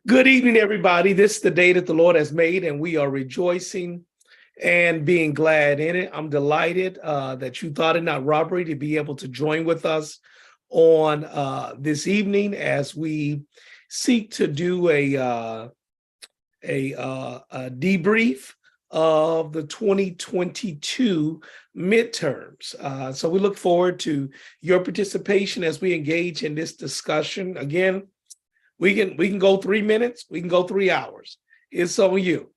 Good evening, everybody. This is the day that the Lord has made, and we are rejoicing and being glad in it. I'm delighted that you thought it not robbery to be able to join with us on this evening as we seek to do a debrief of the 2022 midterms. So we look forward to your participation as we engage in this discussion. Again, we can go 3 minutes, we can go 3 hours. It's on you.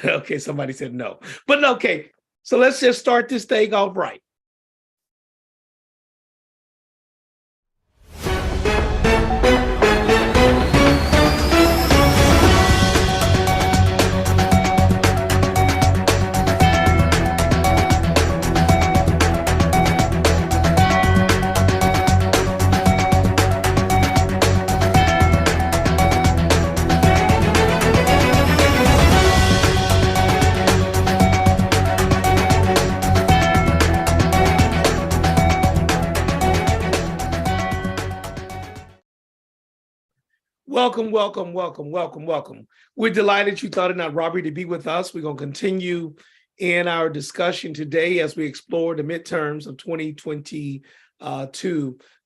Okay, somebody said no. But okay, so let's just start this thing off right. Welcome, welcome, welcome, welcome, welcome. We're delighted you thought it not robbery to be with us. We're going to continue in our discussion today as we explore the midterms of 2022. We're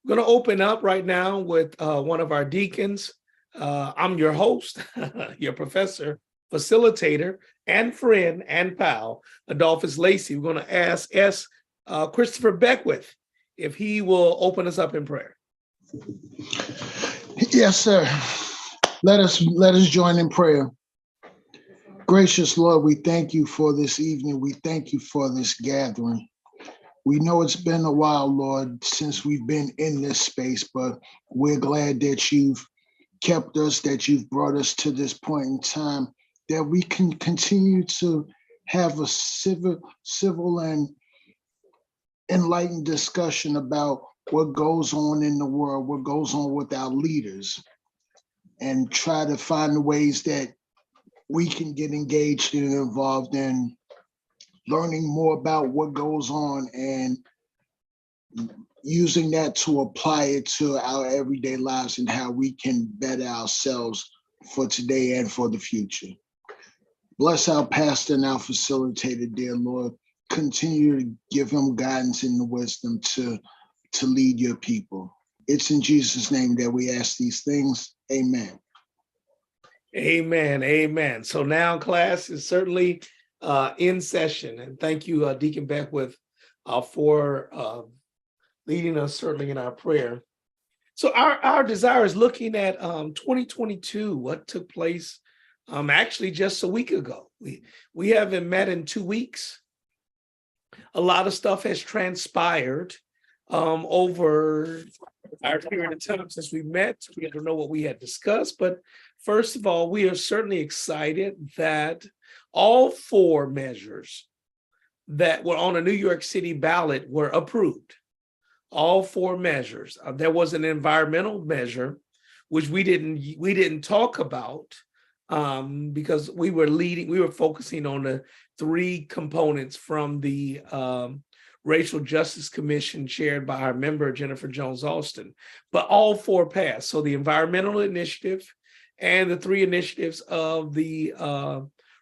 going to open up right now with one of our deacons. I'm your host, your professor, facilitator, and friend and pal, Adolphus Lacey. We're going to ask Christopher Beckwith if he will open us up in prayer. Yes, sir. Let us join in prayer. Gracious Lord, we thank you for this evening. We thank you for this gathering. We know it's been a while, Lord, since we've been in this space, but we're glad that you've kept us, that you've brought us to this point in time, that we can continue to have a civil and enlightened discussion about what goes on in the world, what goes on with our leaders, and try to find ways that we can get engaged and involved in learning more about what goes on and using that to apply it to our everyday lives and how we can better ourselves for today and for the future. Bless our pastor and our facilitator, dear Lord. Continue to give him guidance and the wisdom to lead your people. It's in Jesus' name that we ask these things. Amen. Amen. Amen. So now class is certainly in session. And thank you, Deacon Beckwith, for leading us certainly in our prayer. So our desire is looking at 2022, what took place actually just a week ago. We haven't met in 2 weeks. A lot of stuff has transpired over our period of time since we met. We don't know what we had discussed, but first of all, we are certainly excited that all 4 measures that were on a New York City ballot were approved. All 4 measures. There was an environmental measure, which we didn't talk about because we were focusing on the 3 components from the Racial Justice Commission chaired by our member, Jennifer Jones-Alston, but all 4 passed. So the environmental initiative and the 3 initiatives of the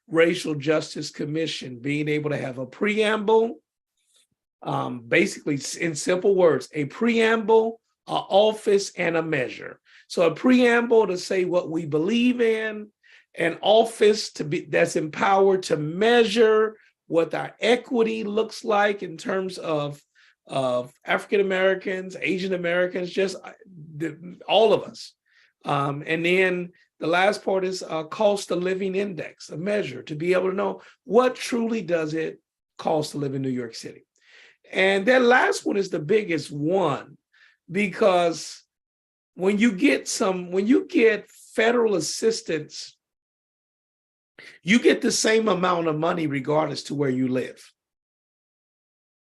Racial Justice Commission, being able to have a preamble, basically in simple words, a preamble, an office, and a measure. So a preamble to say what we believe in, an office that's empowered to measure what our equity looks like in terms of African Americans, Asian Americans, just all of us. And then the last part is a cost of living index, a measure to be able to know what truly does it cost to live in New York City. And that last one is the biggest one, because when you get federal assistance, you get the same amount of money regardless to where you live.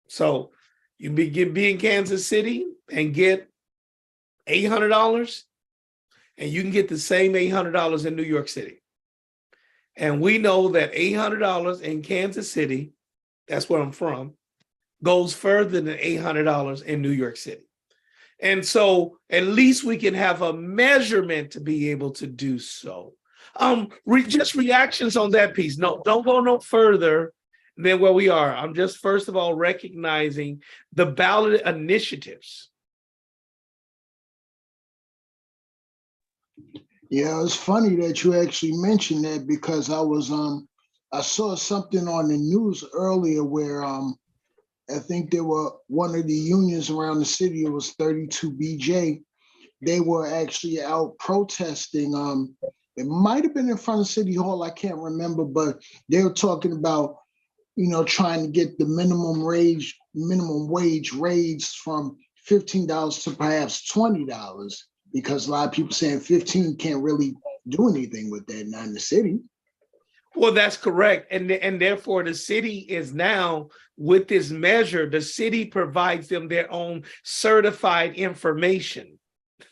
So you be in Kansas City and get $800, and you can get the same $800 in New York City. And we know that $800 in Kansas City, that's where I'm from, goes further than $800 in New York City. And so at least we can have a measurement to be able to do so. Just reactions on that piece. No, don't go no further than where we are. I'm just first of all recognizing the ballot initiatives. Yeah, it's funny that you actually mentioned that because I saw something on the news earlier where I think there were one of the unions around the city, it was 32BJ. They were actually out protesting. It might have been in front of City Hall, I can't remember, but they were talking about, trying to get the minimum wage raised from $15 to perhaps $20, because a lot of people saying 15 can't really do anything with that, not in the city. Well, that's correct. And therefore the city is now, with this measure, the city provides them their own certified information.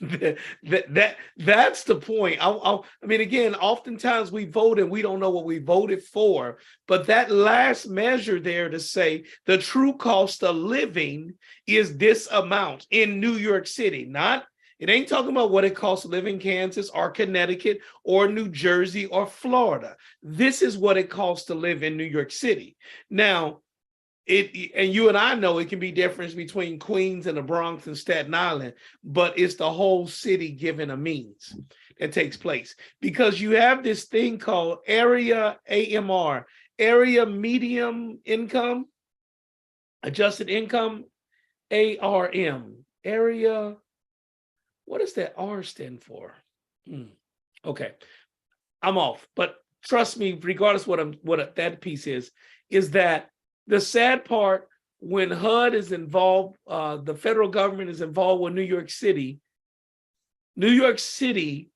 That's the point. I mean, again, oftentimes we vote and we don't know what we voted for, but that last measure there to say the true cost of living is this amount in New York City, it ain't talking about what it costs to live in Kansas or Connecticut or New Jersey or Florida. This is what it costs to live in New York City. Now, and you and I know it can be different between Queens and the Bronx and Staten Island, but it's the whole city given a means that takes place, because you have this thing called area AMR, area medium income, adjusted income, ARM, area. What does that R stand for? Okay, I'm off, but trust me, regardless what that piece is that the sad part, when HUD is involved, the federal government is involved with New York City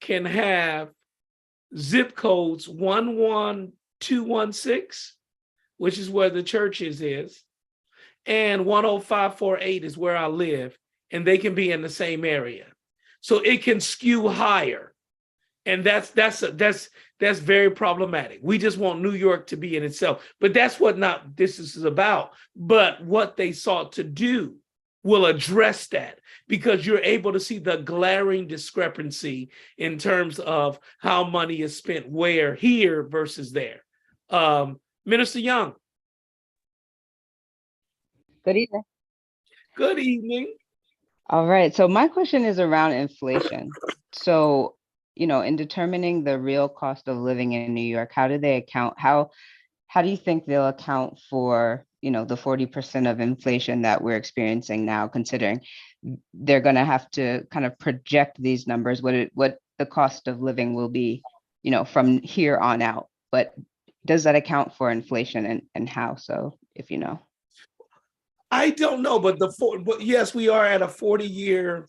can have zip codes 11216, which is where the churches is, and 10548 is where I live, and they can be in the same area. So it can skew higher. And that's very problematic. We just want New York to be in itself, but that's what not this is about. But what they sought to do will address that, because you're able to see the glaring discrepancy in terms of how money is spent where, here versus there. Minister Young. Good evening. Good evening. All right. So my question is around inflation. So, in determining the real cost of living in New York, how do they account? How do you think they'll account for, the 40% of inflation that we're experiencing now, considering they're going to have to kind of project these numbers, what the cost of living will be, from here on out. But does that account for inflation, and how so, if you know? I don't know, but yes, we are at a 40-year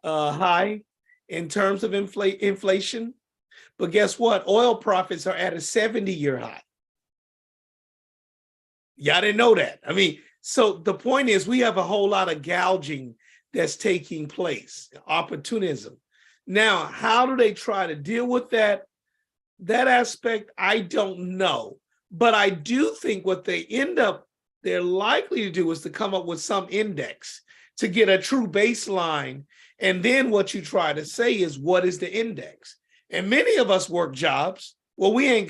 high in terms of inflation. But guess what? Oil profits are at a 70-year high. Y'all didn't know that. I mean, so the point is, we have a whole lot of gouging that's taking place, opportunism. Now, how do they try to deal with that aspect? I don't know. But I do think what they're likely to do is to come up with some index to get a true baseline. And then what you try to say is, what is the index? And many of us work jobs. Well, we've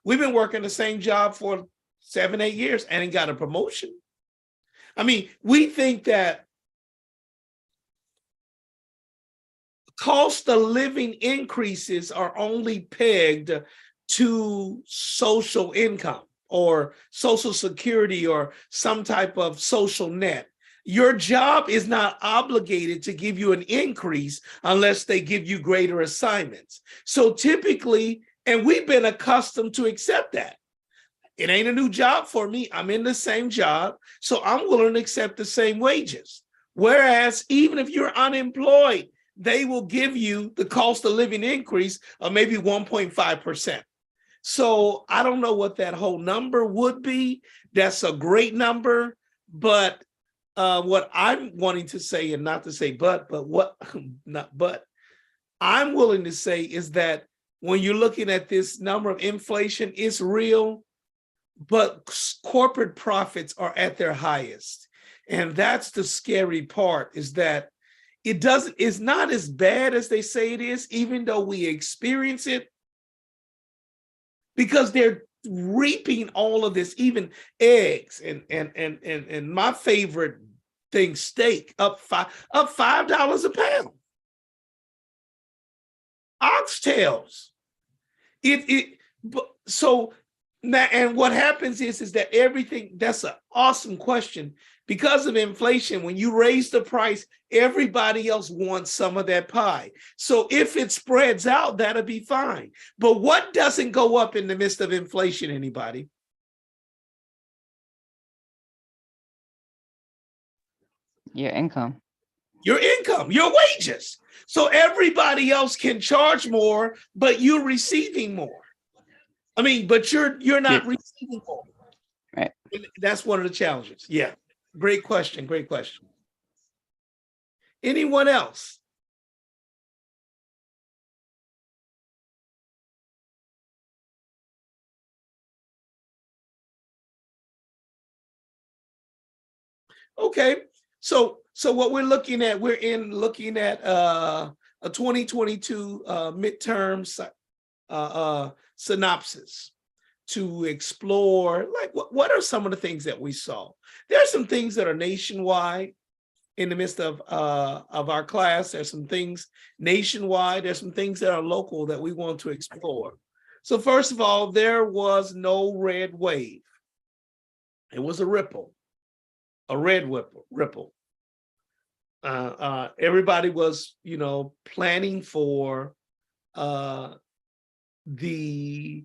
been working the same job for 7-8 years and ain't got a promotion. I mean, we think that cost of living increases are only pegged to social income or social security or some type of social net. Your job is not obligated to give you an increase unless they give you greater assignments. So typically, and we've been accustomed to accept that. It ain't a new job for me. I'm in the same job, so I'm willing to accept the same wages. Whereas even if you're unemployed, they will give you the cost of living increase of maybe 1.5%. So I don't know what that whole number would be. That's a great number, but what I'm wanting to say, and not to say but I'm willing to say is that when you're looking at this number of inflation, it's real, but corporate profits are at their highest. And that's the scary part, is that it's not as bad as they say it is, even though we experience it. because they're reaping all of this, even eggs and my favorite thing, steak, up $5 a pound. Oxtails. So now, and what happens is that everything, that's an awesome question. Because of inflation, when you raise the price, everybody else wants some of that pie. So if it spreads out, that'll be fine. But what doesn't go up in the midst of inflation, anybody? Your income. Your income, your wages. So everybody else can charge more, but you're receiving more. I mean, but you're not receiving more. Right. And that's one of the challenges. Yeah. Great question. Great question. Anyone else? Okay. So what we're looking at, looking at a 2022 midterm synopsis to explore, like, what are some of the things that we saw? There are some things that are nationwide in the midst of our class. There's some things nationwide. There's some things that are local that we want to explore. So first of all, there was no red wave. It was a ripple, a red ripple. Everybody was, planning for the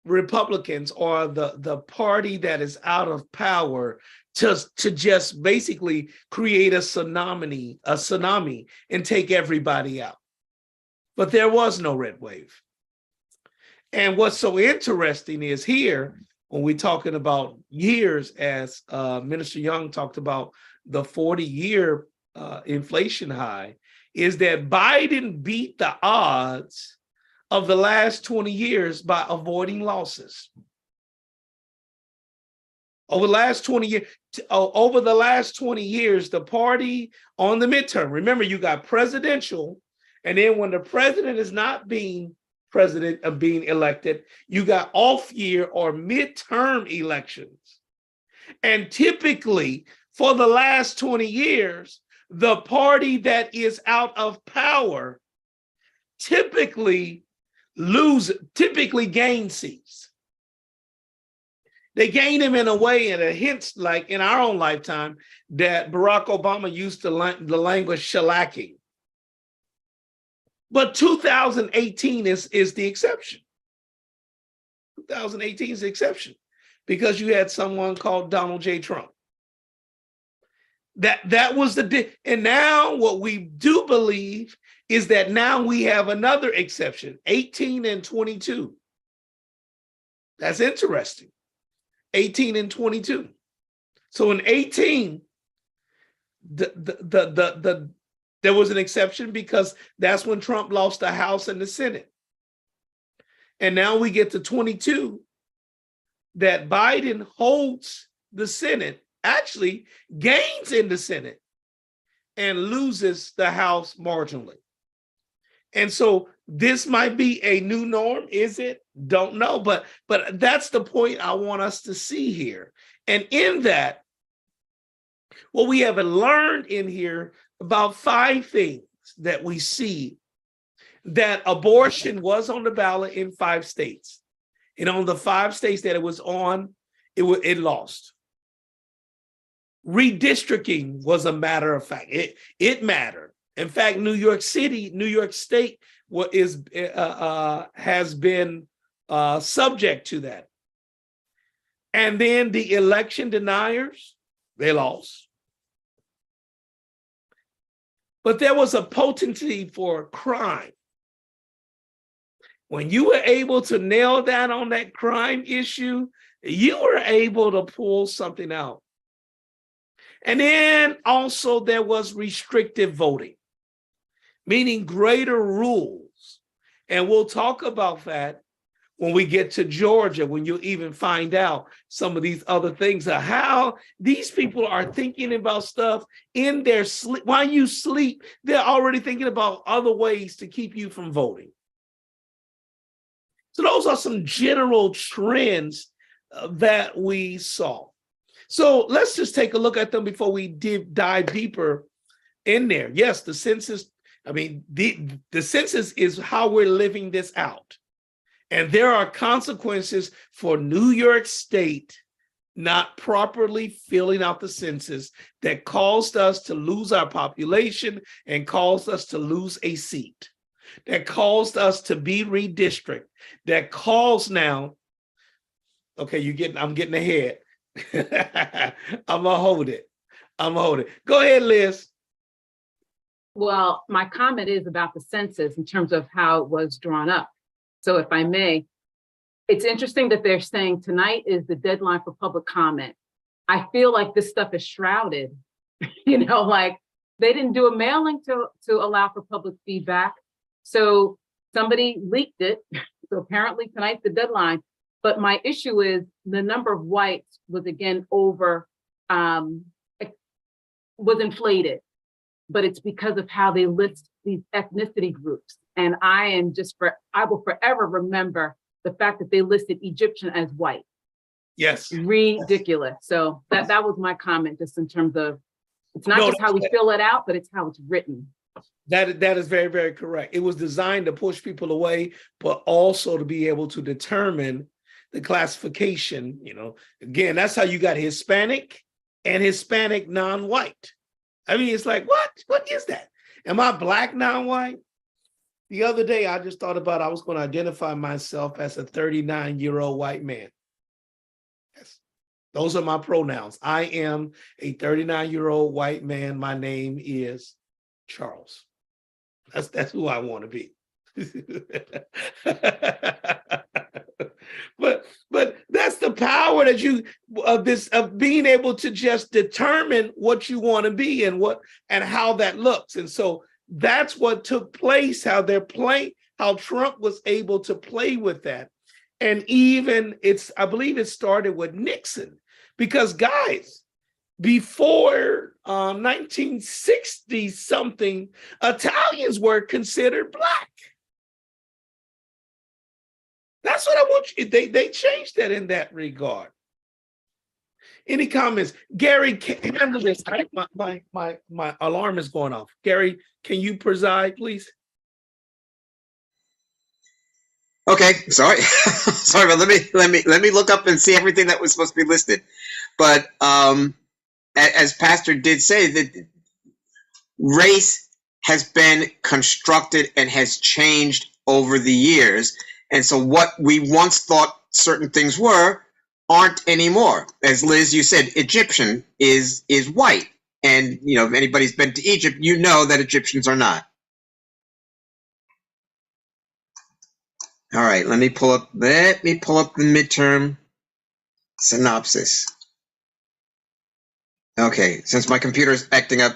Republicans, or the party that is out of power, to just basically create a tsunami and take everybody out. But there was no red wave. And what's so interesting is here, when we're talking about years, as Minister Young talked about the 40-year inflation high, is that Biden beat the odds of the last 20 years by avoiding losses. Over the last 20 years, the party on the midterm, remember, you got presidential, and then when the president is not being president of being elected, you got off year or midterm elections. And typically, for the last 20 years, the party that is out of power typically gain seats. They gain them in a way, and it hints, like in our own lifetime, that Barack Obama used the language shellacking. But 2018 is the exception. 2018 is the exception, because you had someone called Donald J. Trump. That was and now what we do believe is that now we have another exception, 18 and 22. That's interesting. 18 and 22. So in 18, there was an exception, because that's when Trump lost the House and the Senate. And now we get to 22, that Biden holds the Senate, actually gains in the Senate, and loses the House marginally. And so this might be a new norm. Is it? Don't know. But that's the point I want us to see here. And in that, what we have learned in here, about 5 things that we see, that abortion was on the ballot in 5 states. And on the 5 states that it was on, it lost. Redistricting was a matter of fact. It mattered. In fact, New York State has been subject to that. And then the election deniers, they lost. But there was a potency for crime. When you were able to nail down on that crime issue, you were able to pull something out. And then also there was restrictive voting, meaning greater rules. And we'll talk about that when we get to Georgia, when you'll even find out some of these other things of how these people are thinking about stuff in their sleep. While you sleep, they're already thinking about other ways to keep you from voting. So those are some general trends that we saw. So let's just take a look at them before we dive deeper in there. Yes, the census, I mean, the census is how we're living this out. And there are consequences for New York State not properly filling out the census that caused us to lose our population and caused us to lose a seat, that caused us to be redistricted, that caused now, okay, I'm getting ahead. I'm gonna hold it. Go ahead, Liz. Well, my comment is about the census in terms of how it was drawn up. So if I may, it's interesting that they're saying tonight is the deadline for public comment. I feel like this stuff is shrouded, like they didn't do a mailing to allow for public feedback. So somebody leaked it. So apparently tonight's the deadline. But my issue is the number of whites was again was inflated. But it's because of how they list these ethnicity groups. And I will forever remember the fact that they listed Egyptian as white. Yes. Ridiculous. So that was my comment, just in terms of, it's not just how we fill it out, but it's how it's written. That is very, very correct. It was designed to push people away, but also to be able to determine the classification. Again, that's how you got Hispanic and Hispanic non-white. I mean, it's like, what is that? Am I Black non-white? The other day, I just thought about I was going to identify myself as a 39-year-old white man. Yes. Those are my pronouns. I am a 39-year-old white man. My name is Charles. That's who I want to be. But that's the power that of being able to just determine what you want to be and how that looks. And so that's what took place, how Trump was able to play with that. And even I believe it started with Nixon, because guys, before 1960 something, Italians were considered Black. That's what I want you. They changed that in that regard. Any comments? Gary, handle this. My alarm is going off. Gary, can you preside, please? Okay, sorry. Sorry, but let me look up and see everything that was supposed to be listed. But as Pastor did say, that race has been constructed and has changed over the years. And so what we once thought certain things were aren't anymore. As Liz, you said, Egyptian is white. And, if anybody's been to Egypt, you know that Egyptians are not. All right, let me pull up the midterm synopsis. Okay, since my computer's acting up,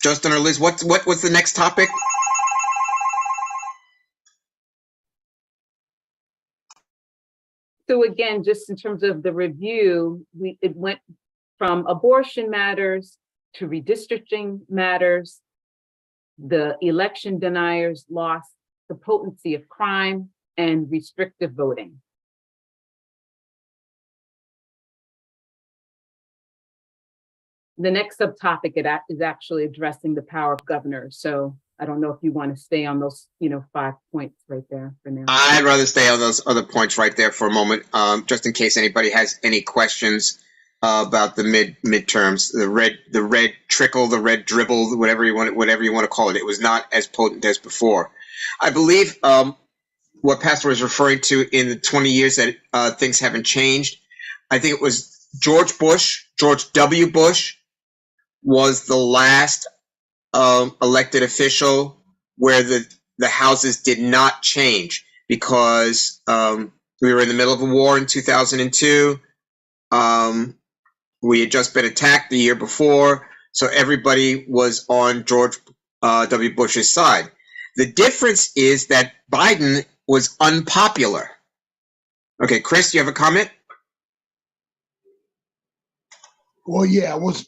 Justin or Liz, what's the next topic? So again, just in terms of the review, it went from abortion matters to redistricting matters, the election deniers lost the potency of crime, and restrictive voting. The next subtopic is actually addressing the power of governors. So I don't know if you want to stay on those, 5 points right there for now. I'd rather stay on those other points right there for a moment, just in case anybody has any questions about the midterms, the red trickle, the red dribble, whatever you want to call it. It was not as potent as before. I believe what Pastor was referring to in the 20 years that things haven't changed. I think it was George W. Bush was the last elected official where the houses did not change, because we were in the middle of a war in 2002. We had just been attacked the year before, so everybody was on George W. Bush's side. The difference is that Biden was unpopular. Okay, Chris, you have a comment? Well, yeah, I was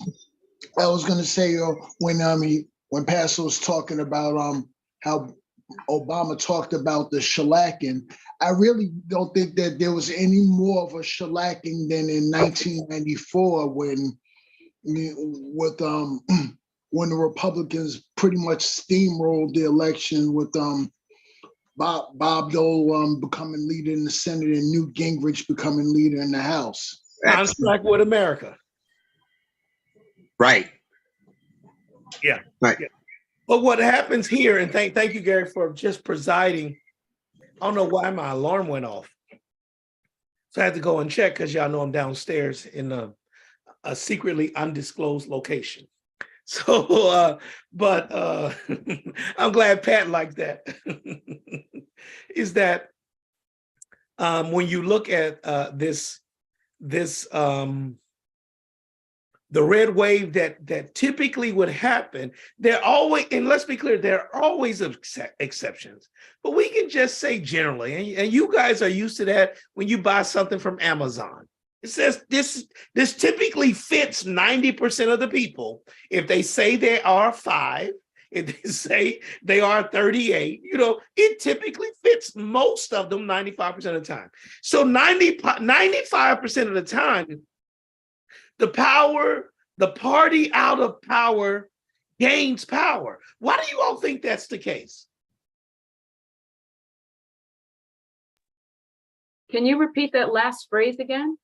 going to say when Pastor was talking about how Obama talked about the shellacking. I really don't think that there was any more of a shellacking than in 1994 when with when the Republicans pretty much steamrolled the election with Bob Dole becoming leader in the Senate and Newt Gingrich becoming leader in the House. Contract with America. Right. Yeah. Right. Yeah. But what happens here, and thank you, Gary, for just presiding. I don't know why my alarm went off. So I had to go and check because y'all know I'm downstairs in a secretly undisclosed location. So, I'm glad Pat liked that. Is that when you look at this the red wave that typically would happen, there always, and let's be clear, there are always exceptions, but we can just say generally, and you guys are used to that when you buy something from Amazon. It says this typically fits 90% of the people. If they say they are 5, if they say they are 38, it typically fits most of them 95% of the time. So 95% of the time, the party out of power gains power. Why do you all think that's the case? Can you repeat that last phrase again?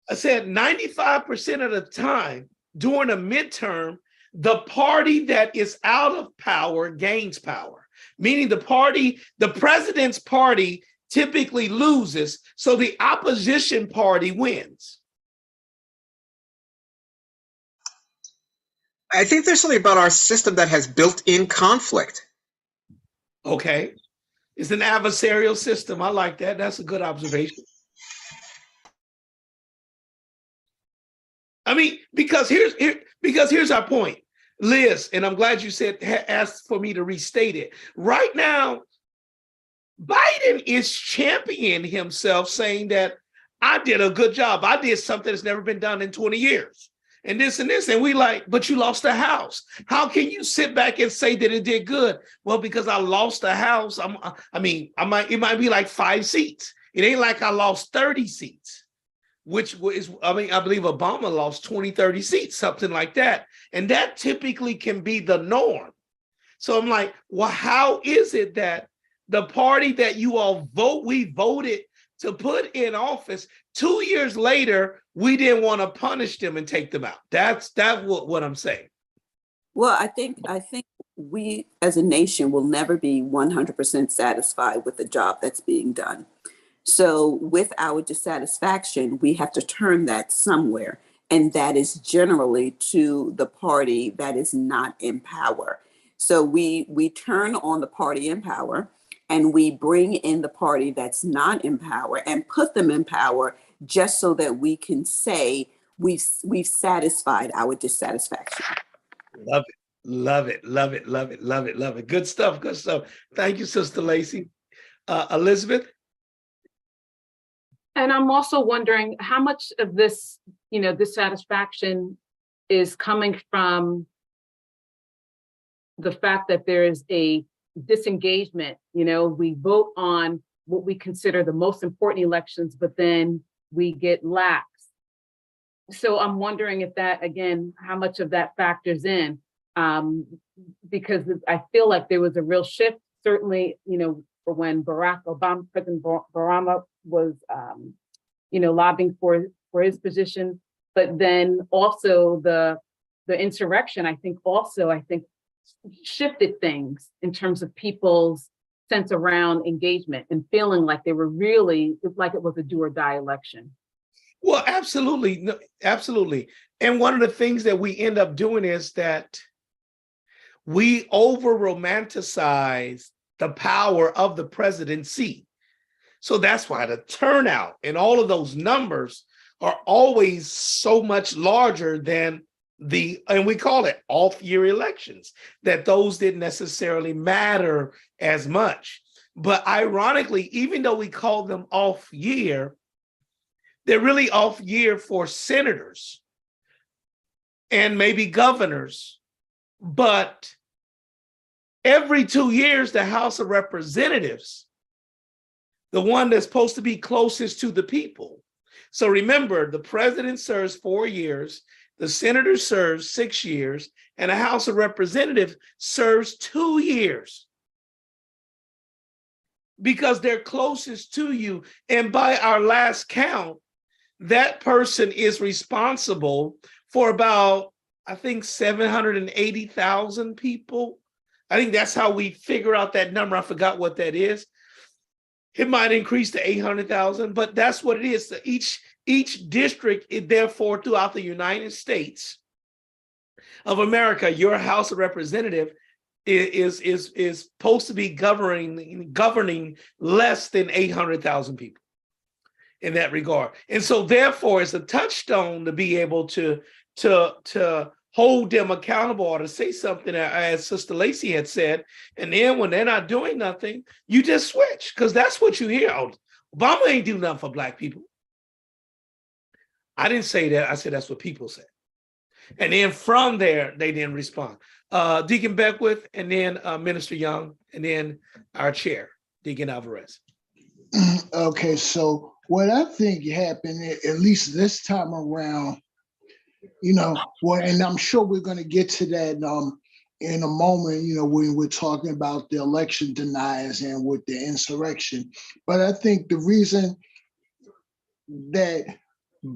I said 95% of the time during a midterm, the party that is out of power gains power, meaning the president's party typically loses, so the opposition party wins. I think there's something about our system that has built-in conflict. Okay. It's an adversarial system. I like that. That's a good observation. I mean, because here's our point, Liz, and I'm glad you asked for me to restate it. Right now, Biden is championing himself, saying that I did a good job. I did something that's never been done in 20 years. And this, and we like, but you lost the House. How can you sit back and say that it did good? Well, because I lost the House. It might be like 5 seats. It ain't like I lost 30 seats, which is, I believe Obama lost 20, 30 seats, something like that. And that typically can be the norm. So I'm like, well, how is it that the party that you all we voted to put in office, 2 years later, we didn't want to punish them and take them out? That's what I'm saying. Well, I think we as a nation will never be 100% satisfied with the job that's being done. So with our dissatisfaction, we have to turn that somewhere. And that is generally to the party that is not in power. So we turn on the party in power and we bring in the party that's not in power and put them in power just so that we can say we've satisfied our dissatisfaction. Love it. Love it. Love it. Love it. Love it. Love it. Good stuff. Good stuff. Thank you, Sister Lacey. Elizabeth? And I'm also wondering how much of this, dissatisfaction is coming from the fact that there is a disengagement. We vote on what we consider the most important elections, but then we get lax. So I'm wondering if that, again, how much of that factors in, because I feel like there was a real shift, certainly, for when President Obama was, lobbying for his position, but then also the insurrection, I think shifted things in terms of people's sense around engagement and feeling like they were really, like it was a do or die election. Well, absolutely. No, absolutely. And one of the things that we end up doing is that we over romanticize the power of the presidency. So that's why the turnout and all of those numbers are always so much larger than and we call it off-year elections, that those didn't necessarily matter as much. But ironically, even though we call them off-year, they're really off-year for senators and maybe governors. And every 2 years, the House of Representatives, the one that's supposed to be closest to the people. So remember, the president serves 4 years, the senator serves 6 years, and the House of Representatives serves 2 years. Because they're closest to you. And by our last count, that person is responsible for about, I think, 780,000 people. I think that's how we figure out that number. I forgot what that is. It might increase to 800,000, but that's what it is. Each district, therefore, throughout the United States of America, your House of Representatives is supposed to be governing less than 800,000 people in that regard. And so therefore it's a touchstone to be able to hold them accountable or to say something, as Sister Lacey had said. And then when they're not doing nothing, you just switch, because that's what you hear. Oh, Obama ain't do nothing for Black people. I didn't say that. I said that's what people said. And then from there, they didn't respond. Deacon Beckwith, and then Minister Young, and then our chair, Deacon Alvarez. Okay, so what I think happened, at least this time around, and I'm sure we're going to get to that in a moment, when we're talking about the election deniers and with the insurrection. But I think the reason that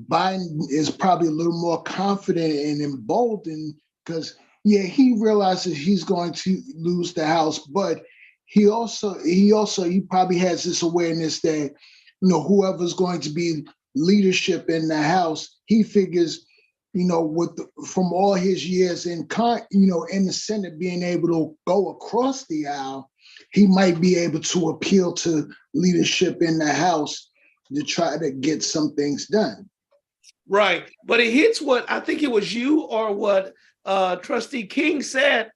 Biden is probably a little more confident and emboldened, because he realizes he's going to lose the House, but he probably has this awareness that whoever's going to be leadership in the House, he figures from all his years in the Senate, being able to go across the aisle, he might be able to appeal to leadership in the House to try to get some things done. Right, but it hits what I think it was you or what Trustee King said.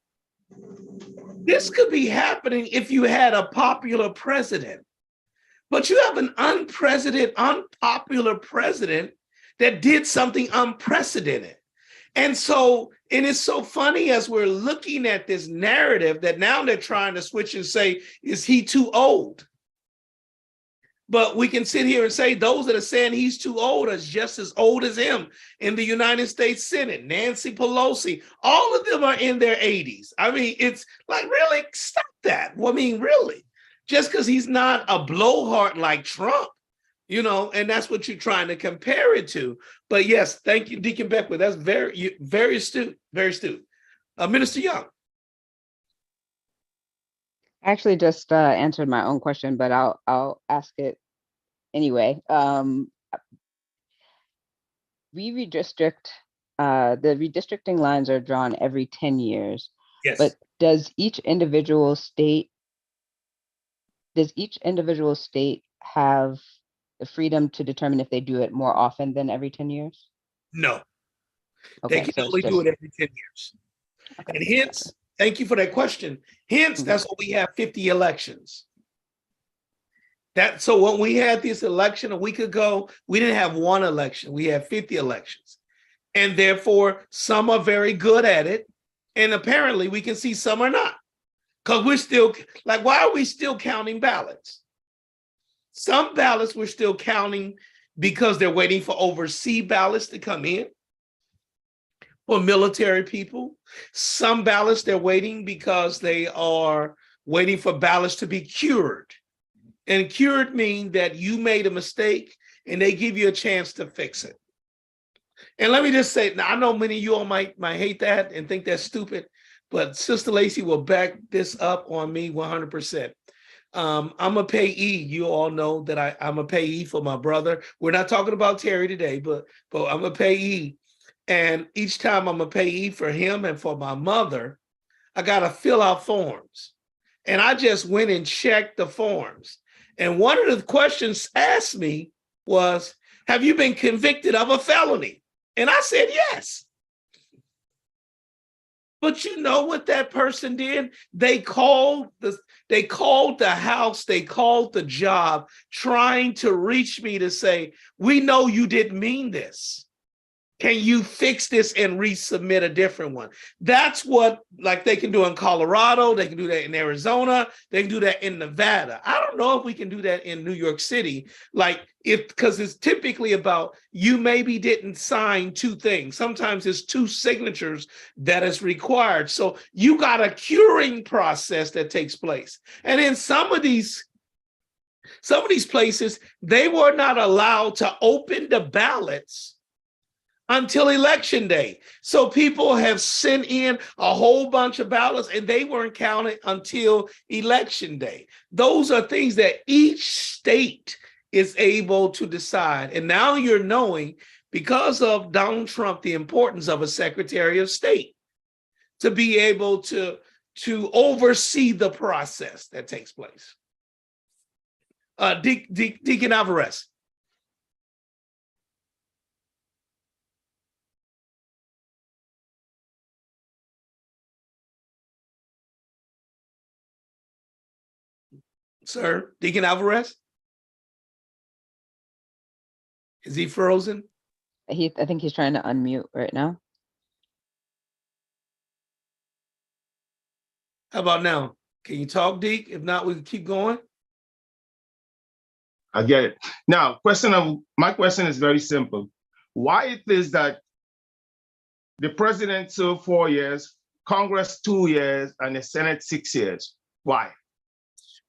This could be happening if you had a popular president, but you have an unpopular president that did something unprecedented. And it's so funny as we're looking at this narrative that now they're trying to switch and say, is he too old? But we can sit here and say those that are saying he's too old are just as old as him in the United States Senate. Nancy Pelosi, all of them are in their 80s. I mean, it's like, really, stop that. Well, I mean, really, just because he's not a blowhard like Trump, and that's what you're trying to compare it to. But yes, thank you, Deacon Beckwith. That's very, very astute, very astute. Minister Young. I actually just answered my own question, but I'll ask it anyway. We redistrict, the redistricting lines are drawn every 10 years. Yes. But does each individual state have the freedom to determine if they do it more often than every 10 years? No. Okay, they can so only do it every 10 years. Okay. And hence, thank you for that question. Hence, that's why we have 50 elections. So when we had this election a week ago, we didn't have one election. We had 50 elections. And therefore, some are very good at it. And apparently, we can see some are not. Because we're still, why are we still counting ballots? Some ballots we're still counting because they're waiting for overseas ballots to come in. For military people. Some ballots they're waiting because they are waiting for ballots to be cured. And cured means that you made a mistake and they give you a chance to fix it. And let me just say, now I know many of you all might hate that and think that's stupid, but Sister Lacey will back this up on me 100%. I'm a payee. You all know that I'm a payee for my brother. We're not talking about Terry today, but I'm a payee. And each time I'm a payee for him and for my mother, I got to fill out forms. And I just went and checked the forms. And one of the questions asked me was, have you been convicted of a felony? And I said, yes. But you know what that person did? They called the house, they called the job, trying to reach me to say, we know you didn't mean this. Can you fix this and resubmit a different one? That's what like they can do in Colorado. They can do that in Arizona. They can do that in Nevada. I don't know if we can do that in New York City. Like because it's typically about you maybe didn't sign two things. Sometimes it's two signatures that is required. So you got a curing process that takes place. And in some of these places, they were not allowed to open the ballots until election day. So people have sent in a whole bunch of ballots and they weren't counted until election day. Those are things that each state is able to decide. And now you're knowing, because of Donald Trump, the importance of a Secretary of State to be able to oversee the process that takes place. Deacon Alvarez. Sir, Deacon Alvarez? Is he frozen? I think he's trying to unmute right now. How about now? Can you talk, Deke? If not, we can keep going. I get it. Now, my question is very simple. Why it is that the president served 4 years, Congress 2 years, and the Senate 6 years? Why?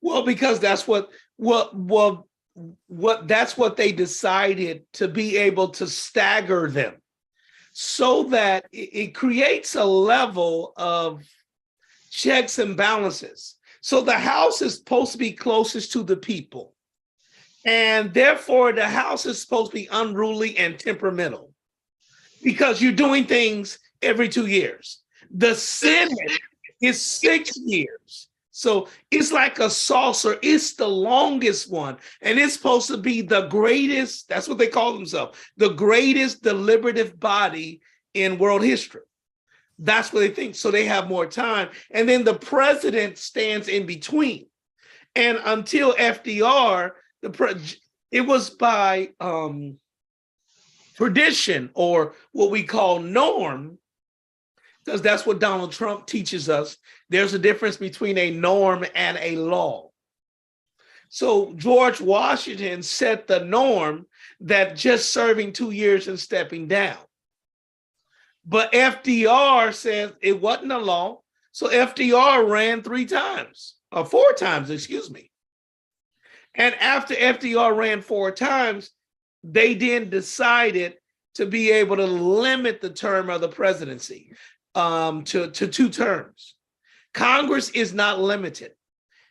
Well, because that's what that's what they decided, to be able to stagger them so that it creates a level of checks and balances. So the House is supposed to be closest to the people. And therefore, the House is supposed to be unruly and temperamental because you're doing things every 2 years. The Senate is 6 years. So it's like a saucer. It's the longest one. And it's supposed to be the greatest, that's what they call themselves, the greatest deliberative body in world history. That's what they think. So they have more time. And then the president stands in between. And until FDR, it was by tradition, or what we call norm, because that's what Donald Trump teaches us. There's a difference between a norm and a law. So George Washington set the norm that just serving 2 years and stepping down. But FDR says it wasn't a law. So FDR ran 4 times, excuse me. And after FDR ran 4 times, they then decided to be able to limit the term of the presidency to 2 terms. Congress is not limited.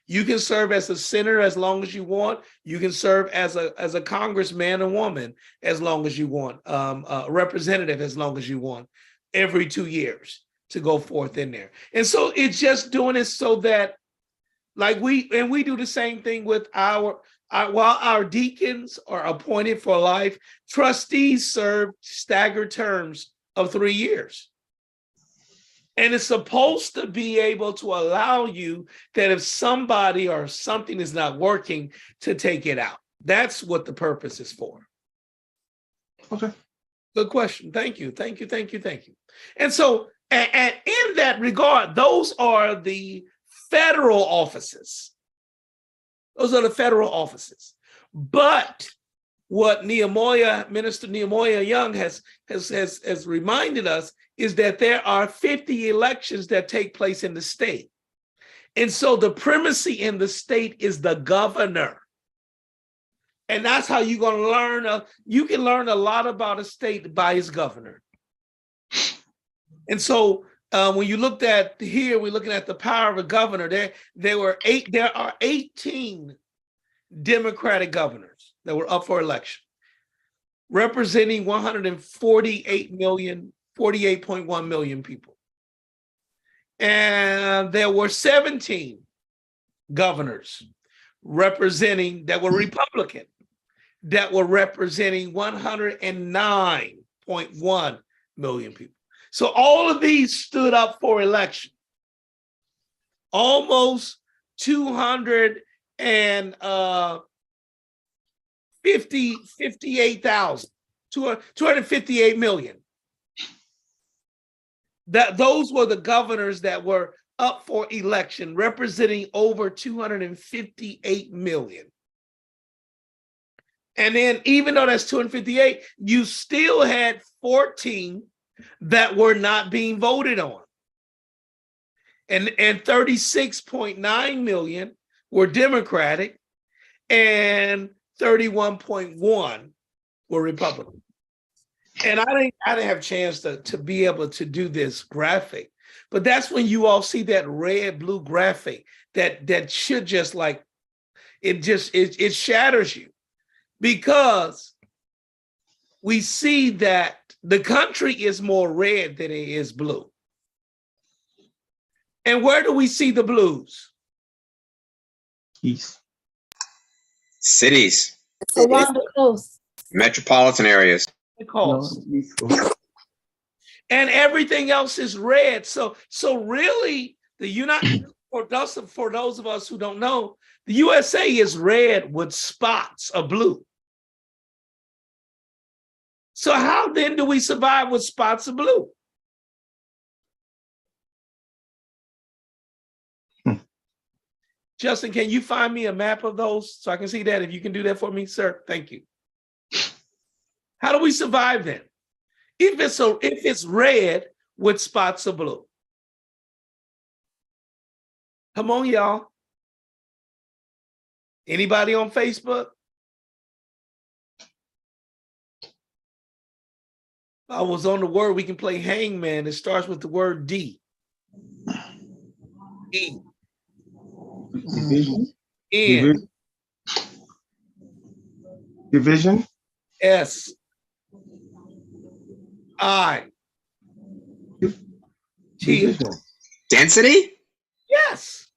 You can serve as a senator as long as you want. You can serve as a congressman or woman as long as you want, a representative as long as you want, every 2 years to go forth in there. And so it's just doing it so that, like we do the same thing with while our deacons are appointed for life, trustees serve staggered terms of 3 years. And it's supposed to be able to allow you that if somebody or something is not working, to take it out. That's what the purpose is for. Okay. Good question. Thank you. And so, and in that regard, those are the federal offices. But what Minister Nehemiah Young has reminded us is that there are 50 elections that take place in the state. And so the primacy in the state is the governor. And that's how you're going to learn. You can learn a lot about a state by its governor. And so when you looked at here, we're looking at the power of a governor. There are 18 Democratic governors that were up for election, representing 48.1 million people. And there were 17 governors that were Republican, that were representing 109.1 million people. So all of these stood up for election. Almost 258 million those were the governors that were up for election, representing over 258 million. And then even though that's 258, you still had 14 that were not being voted on. And 36.9 million were Democratic and 31.1 were Republican. And I didn't have a chance to be able to do this graphic, but that's when you all see that red blue graphic that should just like it shatters you, because we see that the country is more red than it is blue. And where do we see the blues? East. Cities, Around the coast. metropolitan areas. The coast. And everything else is red. So really, for those of us who don't know, the USA is red with spots of blue. So how then do we survive with spots of blue? Justin, can you find me a map of those so I can see that? If you can do that for me, sir, thank you. How do we survive then? If it's red with spots of blue. Come on, y'all. Anybody on Facebook? I was on the word, we can play hangman. It starts with the word D. E. Division. N. Division. S. I. T. Division. Density? Yes.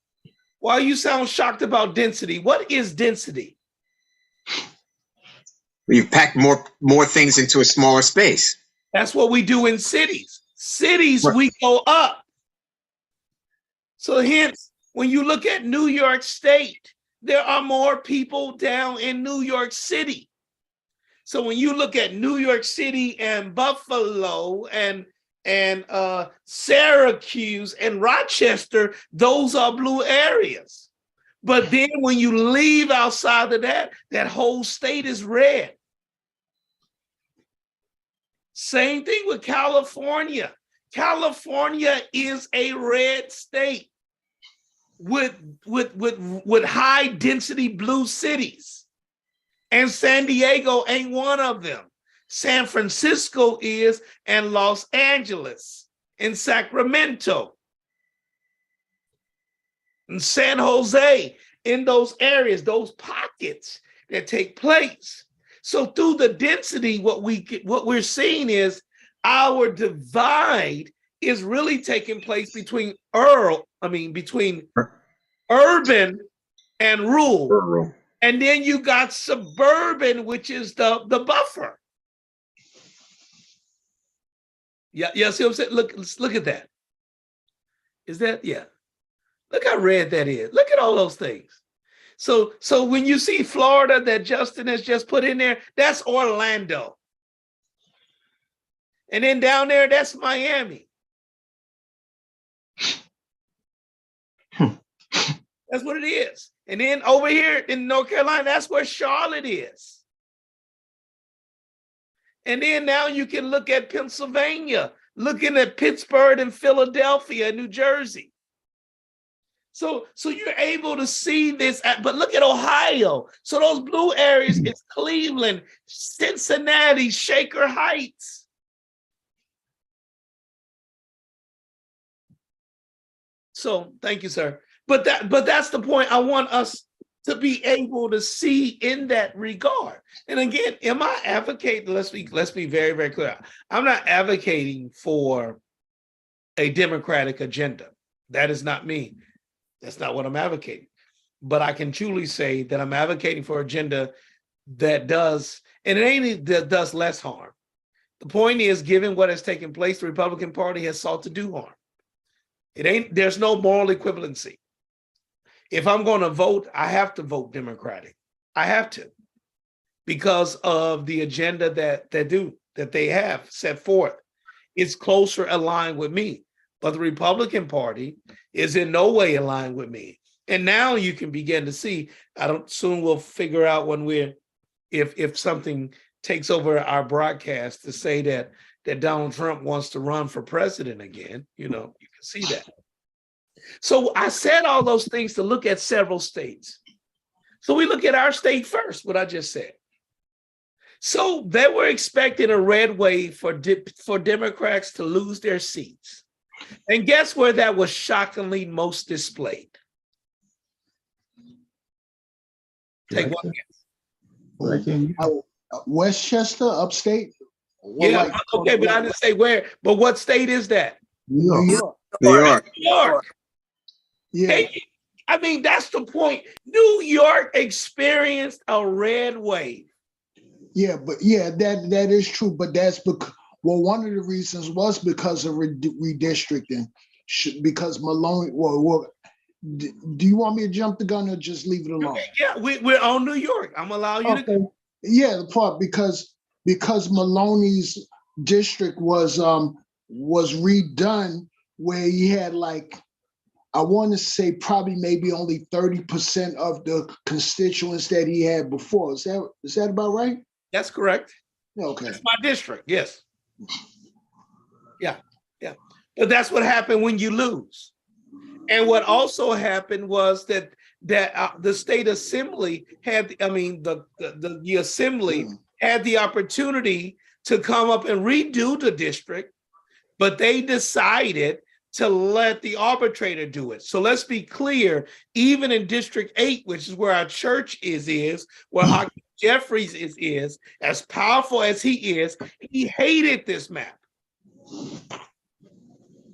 Why you sound shocked about density? What is density? You've packed more things into a smaller space. That's what we do in cities. Cities, Right. we go up. So hence, when you look at New York State, there are more people down in New York City. So when you look at New York City and Buffalo and Syracuse and Rochester, those are blue areas. But then when you leave outside of that whole state is red. Same thing with California. California is a red state with high density blue cities. And San Diego ain't one of them. San Francisco is, and Los Angeles, and Sacramento, and San Jose, in those areas, those pockets that take place. So through the density, what we're seeing is our divide is really taking place between urban and rural. And then you got suburban, which is the buffer. Yeah, see what I'm saying? Look at that. Is that, yeah. Look how red that is. Look at all those things. So when you see Florida that Justin has just put in there, that's Orlando. And then down there, that's Miami. That's what it is. And then over here in North Carolina, that's where Charlotte is. And then now you can look at Pennsylvania, looking at Pittsburgh and Philadelphia and New Jersey. So you're able to see this, but look at Ohio. So those blue areas is Cleveland, Cincinnati, Shaker Heights. So thank you, sir. But that's the point I want us to be able to see in that regard. And again, am I advocating? Let's be very, very clear. I'm not advocating for a Democratic agenda. That is not me. That's not what I'm advocating. But I can truly say that I'm advocating for an agenda that does, and it ain't that does less harm. The point is, given what has taken place, the Republican Party has sought to do harm. There's no moral equivalency. If I'm going to vote, I have to vote Democratic. I have to, because of the agenda that they have set forth. is closer aligned with me. But the Republican Party is in no way aligned with me. And now you can begin to see, soon we'll figure out when if something takes over our broadcast to say that Donald Trump wants to run for president again, you can see that. So I said all those things to look at several states. So we look at our state first, what I just said. So they were expecting a red wave for Democrats to lose their seats. And guess where that was shockingly most displayed? Take one guess. Westchester, upstate? Yeah, okay, but I didn't say where. But what state is that? New York. New York. New York. Yeah. I mean, that's the point. New York experienced a red wave. Yeah, but that is true. But that's because, well, one of the reasons was because of redistricting. Because Maloney, do you want me to jump the gun or just leave it alone? Okay, yeah, we're on New York. I'm gonna allow you to go. Yeah, the part because Maloney's district was redone where he had I want to say probably maybe only 30% of the constituents that he had before. Is that about right? That's correct. Okay. That's my district, yes. Yeah. But that's what happened when you lose. And what also happened was that the state assembly the assembly had the opportunity to come up and redo the district, but they decided to let the arbitrator do it. So let's be clear, even in District 8, which is where our church is where Hakeem Jeffries is, as powerful as he is, he hated this map.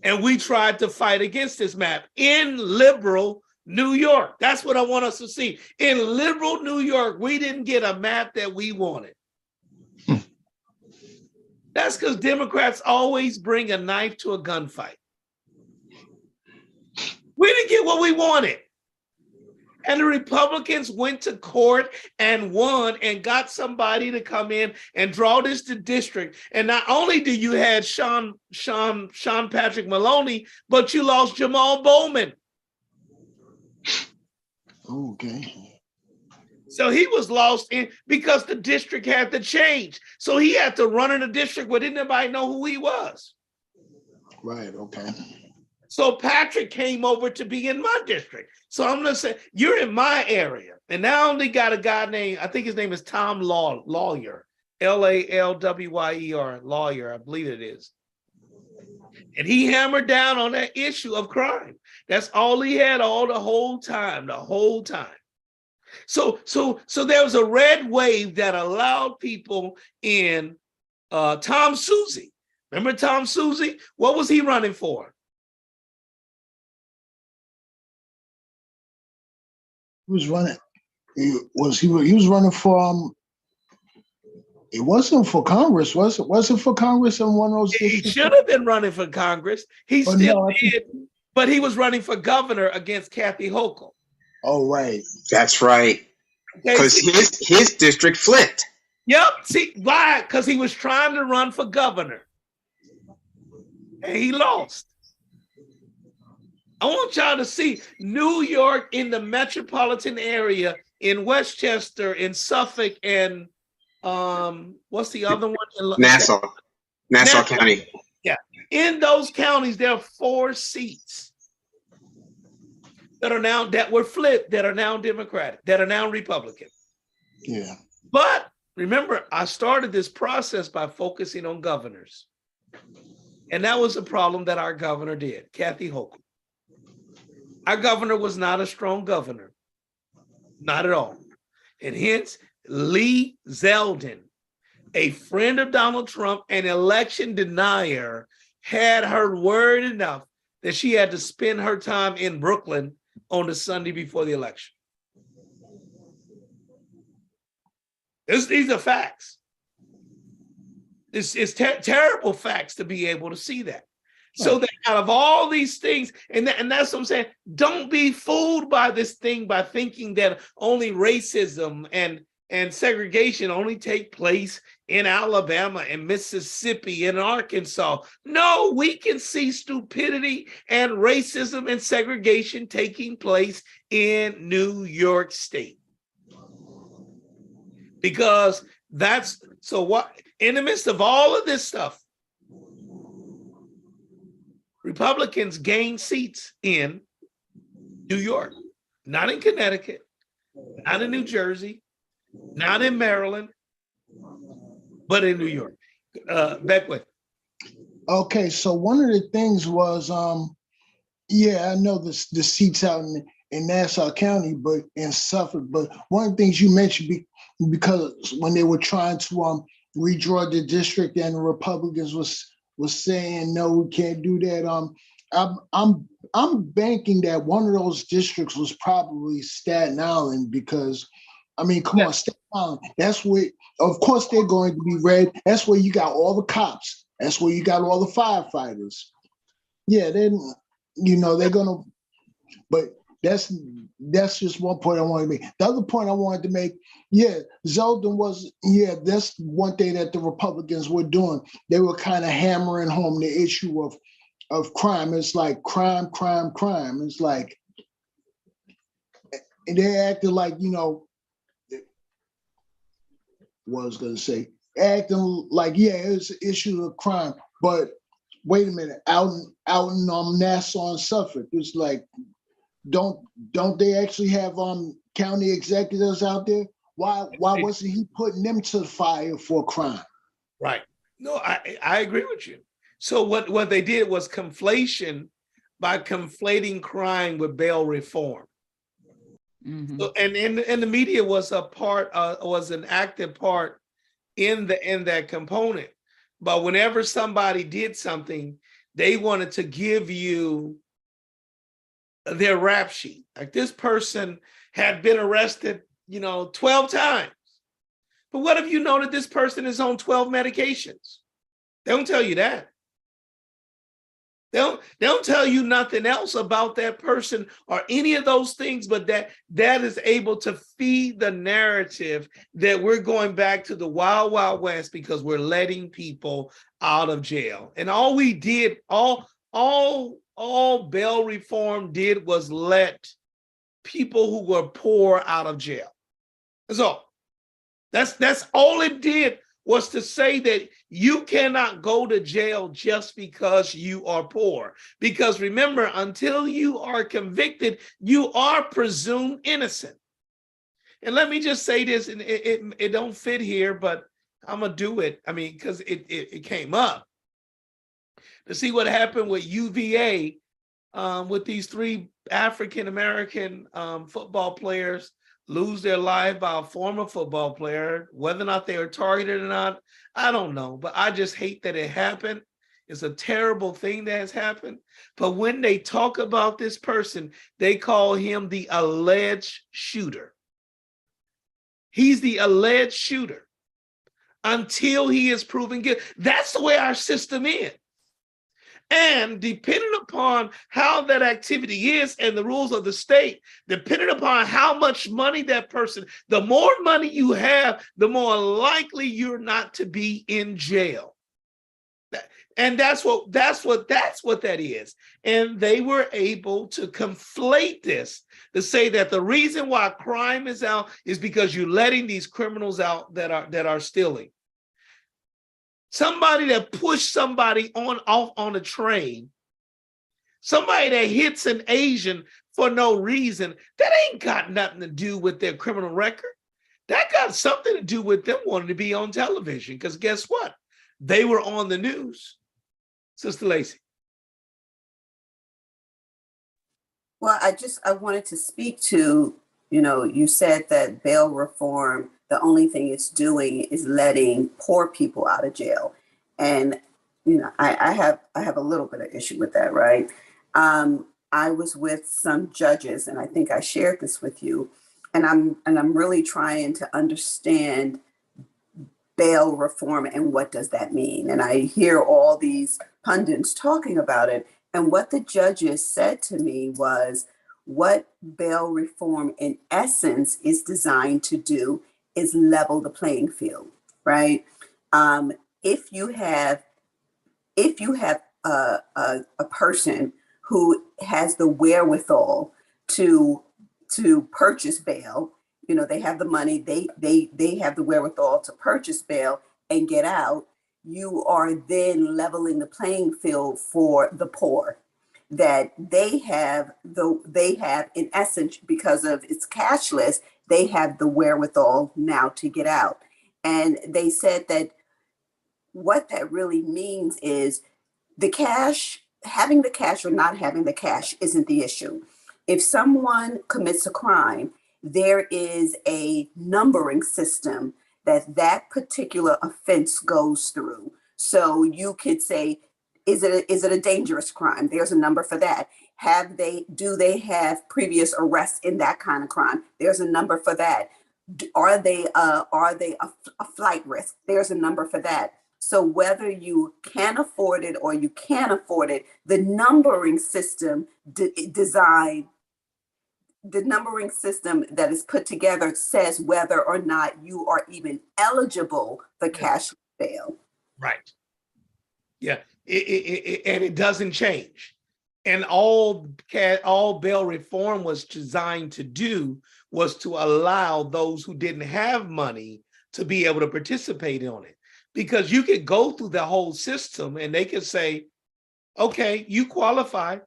And we tried to fight against this map in liberal New York. That's what I want us to see. In liberal New York, we didn't get a map that we wanted. That's because Democrats always bring a knife to a gunfight. We didn't get what we wanted. And the Republicans went to court and won and got somebody to come in and draw this to district. And not only do you have Sean Patrick Maloney, but you lost Jamal Bowman. Okay. So he was lost in because the district had to change. So he had to run in a district where didn't anybody know who he was. Right, okay. So Patrick came over to be in my district. So I'm gonna say, you're in my area. And now I only got a guy named, I think his name is Tom Lawyer, Lawyer, Lawyer, I believe it is. And he hammered down on that issue of crime. That's all he had the whole time. So there was a red wave that allowed people in Tom Susie. Remember Tom Susie? What was he running for? He was running. He was running for it wasn't for Congress, was it? Was it for Congress in one of those He districts? should have been running for Congress. He still did, but he was running for governor against Kathy Hochul. Oh, right. That's right. Because his district flipped. Yep. See, why? Because he was trying to run for governor. And he lost. I want y'all to see New York in the metropolitan area, in Westchester, in Suffolk, and what's the other one? Nassau County. Yeah. In those counties, there are 4 seats that were flipped, that are now Democratic, that are now Republican. Yeah. But remember, I started this process by focusing on governors. And that was a problem that our governor did, Kathy Hochul. Our governor was not a strong governor, not at all. And hence, Lee Zeldin, a friend of Donald Trump, an election denier, had her worried enough that she had to spend her time in Brooklyn on the Sunday before the election. These are facts. It's terrible facts to be able to see that. So that out of all these things, and that's what I'm saying, don't be fooled by this thing by thinking that only racism and segregation only take place in Alabama and Mississippi and Arkansas. No, we can see stupidity and racism and segregation taking place in New York State. Because that's, so what, in the midst of all of this stuff, Republicans gain seats in New York, not in Connecticut, not in New Jersey, not in Maryland, but in New York. Beckwith. Okay, so one of the things was, yeah, I know the seats out in Nassau County, but in Suffolk. But one of the things you mentioned, because when they were trying to redraw the district, and the Republicans was saying no, we can't do that. I'm banking that one of those districts was probably Staten Island, because I mean, come on, Staten Island. That's where, of course, they're going to be red. That's where you got all the cops. That's where you got all the firefighters. Yeah, then they're gonna. But that's just one point I wanted to make. The other point I wanted to make, yeah, Zeldin was, yeah, that's one thing that the Republicans were doing. They were kind of hammering home the issue of crime. It's like crime. It's like, and they acted like, what I was gonna say, acting like, yeah, it's an issue of crime, but wait a minute, out in Nassau and Suffolk, it's like, don't they actually have county executives out there? Why wasn't he putting them to the fire for crime? Right. No, I agree with you. So what they did was conflation by conflating crime with bail reform. Mm-hmm. So, and the media was was an active part in that component. But whenever somebody did something, they wanted to give you their rap sheet. Like, this person had been arrested, 12 times. But what if you know that this person is on 12 medications? They don't tell you that. They don't tell you nothing else about that person or any of those things, but that is able to feed the narrative that we're going back to the wild, wild west because we're letting people out of jail. And all we did, all bail reform did was let people who were poor out of jail. That's all. That's all it did, was to say that you cannot go to jail just because you are poor. Because remember, until you are convicted, you are presumed innocent. And let me just say this, and it don't fit here, but I'm gonna do it. I mean, because it came up. To see what happened with UVA, with these 3 African-American football players lose their life by a former football player. Whether or not they were targeted or not, I don't know. But I just hate that it happened. It's a terrible thing that has happened. But when they talk about this person, they call him the alleged shooter. He's the alleged shooter until he is proven guilty. That's the way our system is. And depending upon how that activity is and the rules of the state, depending upon how much money that person, the more money you have, the more likely you're not to be in jail. And that's what that is. And they were able to conflate this to say that the reason why crime is out is because you're letting these criminals out that are stealing. Somebody that pushed somebody off on a train, somebody that hits an Asian for no reason, that ain't got nothing to do with their criminal record. That got something to do with them wanting to be on television, because guess what? They were on the news. Sister Lacey. Well, I wanted to speak to, you said that bail reform, the only thing it's doing is letting poor people out of jail. And, I have a little bit of issue with that, right? I was with some judges, and I think I shared this with you, and I'm really trying to understand bail reform and what does that mean? And I hear all these pundits talking about it. And what the judges said to me was, what bail reform in essence is designed to do is level the playing field, right? If you have a person who has the wherewithal to purchase bail, you know, they have the money, they have the wherewithal to purchase bail and get out, you are then leveling the playing field for the poor, that they have in essence, because of it's cashless, they have the wherewithal now to get out. And they said that what that really means is the cash, having the cash or not having the cash isn't the issue. If someone commits a crime, there is a numbering system that particular offense goes through. So you could say, is it a dangerous crime? There's a number for that. Do they have previous arrests in that kind of crime? There's a number for that. Are they a flight risk? There's a number for that. So whether you can afford it or you can't afford it, the numbering system the numbering system that is put together says whether or not you are even eligible for cash bail. Right. Yeah. And it doesn't change. And all bail reform was designed to do was to allow those who didn't have money to be able to participate on it. Because you could go through the whole system and they could say, okay, you qualify,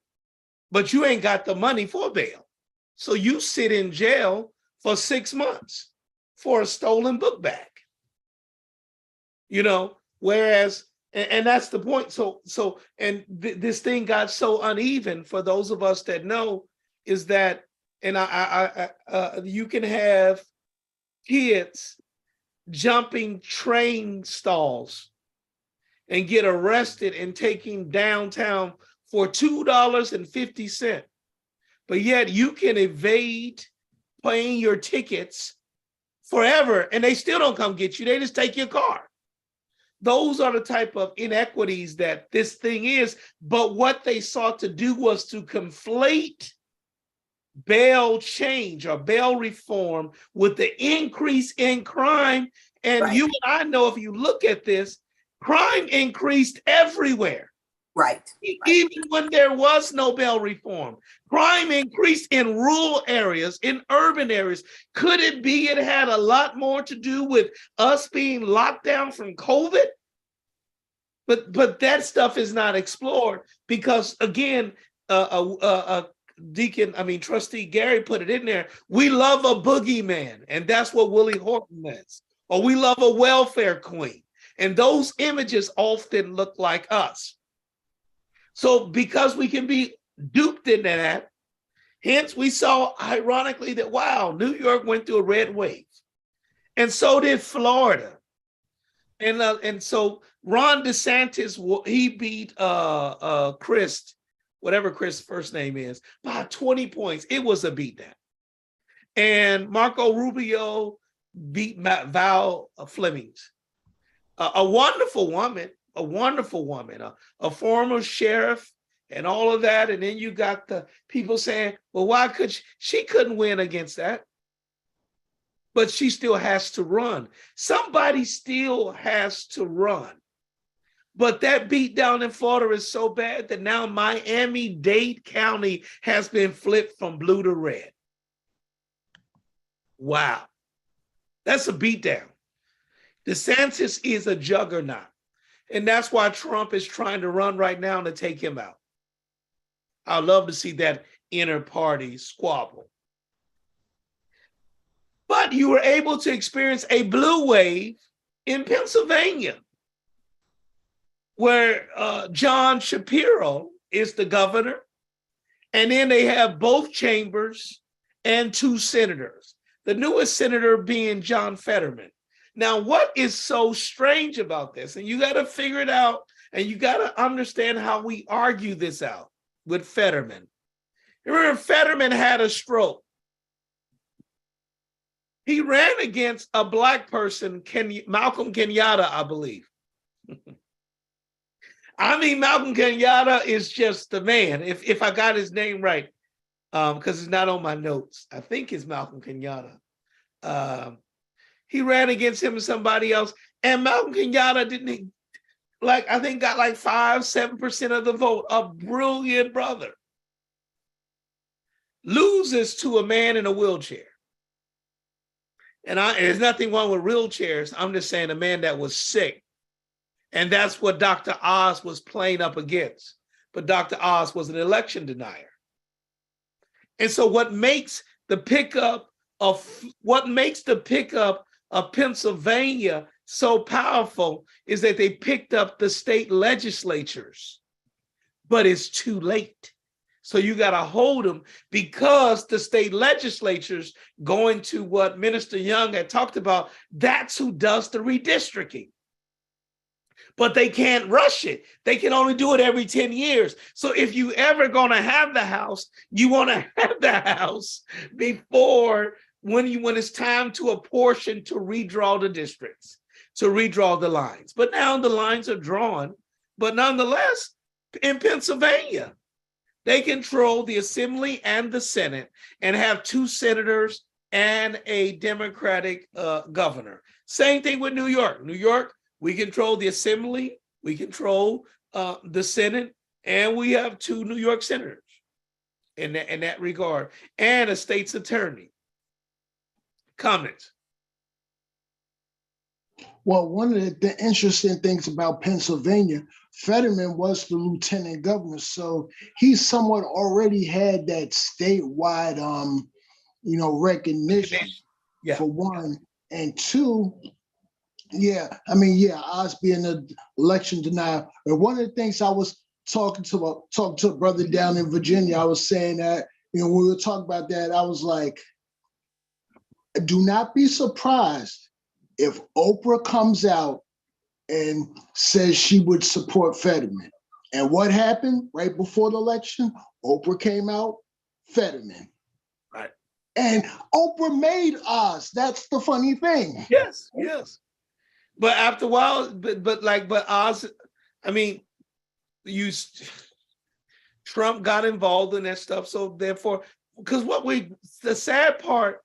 but you ain't got the money for bail. So you sit in jail for 6 months for a stolen book bag. You know, whereas, and that's the point. This thing got so uneven for those of us that know is that, and you can have kids jumping train stalls and get arrested and taken downtown for $2.50. But yet you can evade paying your tickets forever and they still don't come get you. They just take your car. Those are the type of inequities that this thing is. But what they sought to do was to conflate bail change or bail reform with the increase in crime. And Right. You and I know, if you look at this, crime increased everywhere. Right. Even when there was no bail reform, crime increased in rural areas, in urban areas. Could it be it had a lot more to do with us being locked down from COVID? But that stuff is not explored because, again, Trustee Gary put it in there. We love a boogeyman, and that's what Willie Horton is. Or we love a welfare queen, and those images often look like us. So because we can be duped into that, hence we saw, ironically, that, wow, New York went through a red wave. And so did Florida. And so Ron DeSantis, he beat Chris, whatever Chris' first name is, by 20 points. It was a beatdown. And Marco Rubio beat Val Flemings. A wonderful woman, a former sheriff and all of that. And then you got the people saying, well, why could she couldn't win against that? But she still has to run. Somebody still has to run. But that beat down in Florida is so bad that now Miami-Dade County has been flipped from blue to red. Wow. That's a beatdown. DeSantis is a juggernaut. And that's why Trump is trying to run right now to take him out. I'd love to see that inter-party squabble. But you were able to experience a blue wave in Pennsylvania, where John Shapiro is the governor, and then they have both chambers and 2 senators, the newest senator being John Fetterman. Now, what is so strange about this, and you got to figure it out, and you got to understand how we argue this out with Fetterman. Remember, Fetterman had a stroke. He ran against a Black person, Malcolm Kenyatta, I believe. Malcolm Kenyatta is just the man, if I got his name right, because it's not on my notes. I think it's Malcolm Kenyatta. He ran against him and somebody else, And Malcolm Kenyatta didn't, like, I think got like 5-7% of the vote. A brilliant brother loses to a man in a wheelchair. And there's nothing wrong with wheelchairs. I'm just saying a man that was sick. And that's what Dr. Oz was playing up against. But Dr. Oz was an election denier. And so what makes the pickup of Pennsylvania so powerful is that they picked up the state legislatures, but it's too late. So you got to hold them, because the state legislatures, going to what Minister Young had talked about, that's who does the redistricting. But they can't rush it. They can only do it every 10 years. So if you ever going to have the House, you want to have the House before when it's time to apportion, to redraw the districts, to redraw the lines. But now the lines are drawn. But nonetheless, in Pennsylvania, they control the Assembly and the Senate and have 2 senators and a Democratic governor. Same thing with New York. New York, we control the Assembly, we control the Senate, and we have 2 New York senators in that regard, and a state's attorney. Comments? Well, one of the interesting things about Pennsylvania, Fetterman was the lieutenant governor, so he somewhat already had that statewide, recognition. Yeah. For one, and two, Oz being an election denier. And one of the things I was talking to a brother down in Virginia, I was saying that, when we were talking about that, I was like, do not be surprised if Oprah comes out and says she would support Fetterman. And what happened right before the election? Oprah came out, Fetterman. Right. And Oprah made Oz. That's the funny thing. Yes. But after a while, but Oz, Trump got involved in that stuff. So therefore, because the sad part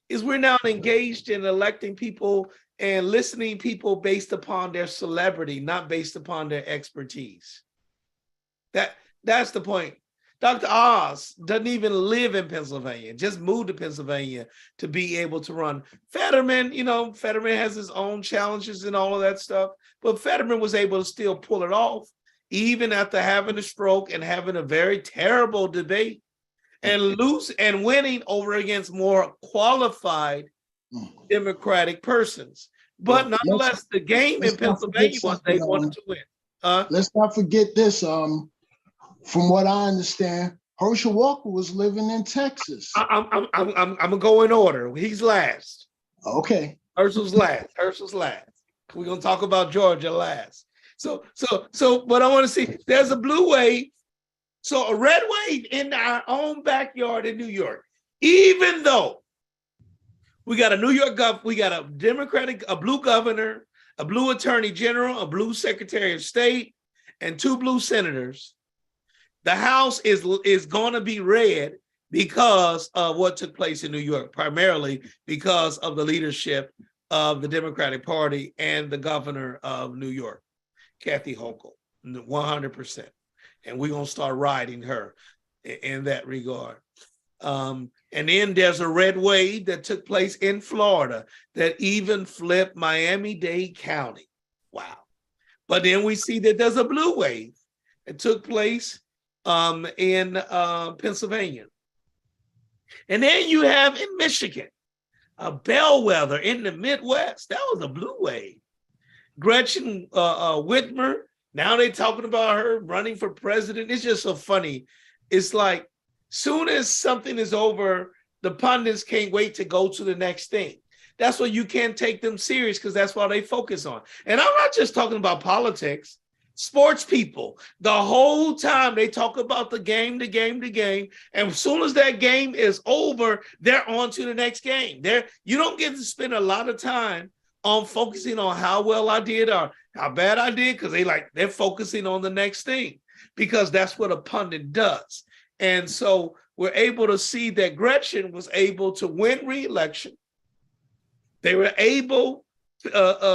is we're now engaged in electing people and listening people based upon their celebrity, not based upon their expertise. That's the point. Dr. Oz doesn't even live in Pennsylvania, just moved to Pennsylvania to be able to run. Fetterman, Fetterman has his own challenges and all of that stuff, but Fetterman was able to still pull it off, even after having a stroke and having a very terrible debate and winning over against more qualified Democratic persons. But nonetheless, the game in Pennsylvania was they wanted to win. Let's not forget this. From what I understand, Herschel Walker was living in Texas. I'm gonna go in order. He's last. Okay. Herschel's last. We're gonna talk about Georgia last. So but I want to see, there's a blue wave. So a red wave in our own backyard in New York, even though we got we got a Democratic, a blue governor, a blue attorney general, a blue secretary of state, and 2 blue senators. The House is going to be red because of what took place in New York, primarily because of the leadership of the Democratic Party and the governor of New York, Kathy Hochul, 100%. And we're going to start riding her in that regard. And then there's a red wave that took place in Florida that even flipped Miami-Dade County. Wow. But then we see that there's a blue wave that took place in Pennsylvania. And then you have in Michigan, a bellwether in the Midwest. That was a blue wave. Gretchen Whitmer, now they're talking about her running for president. It's just so funny. It's like, soon as something is over, the pundits can't wait to go to the next thing. That's why you can't take them serious, because that's what they focus on. And I'm not just talking about politics. Sports people, the whole time they talk about the game. And as soon as that game is over, they're on to the next game. You don't get to spend a lot of time on focusing on how well I did or how bad I did, because they're focusing on the next thing, because that's what a pundit does. And so we're able to see that Gretchen was able to win re-election. They were able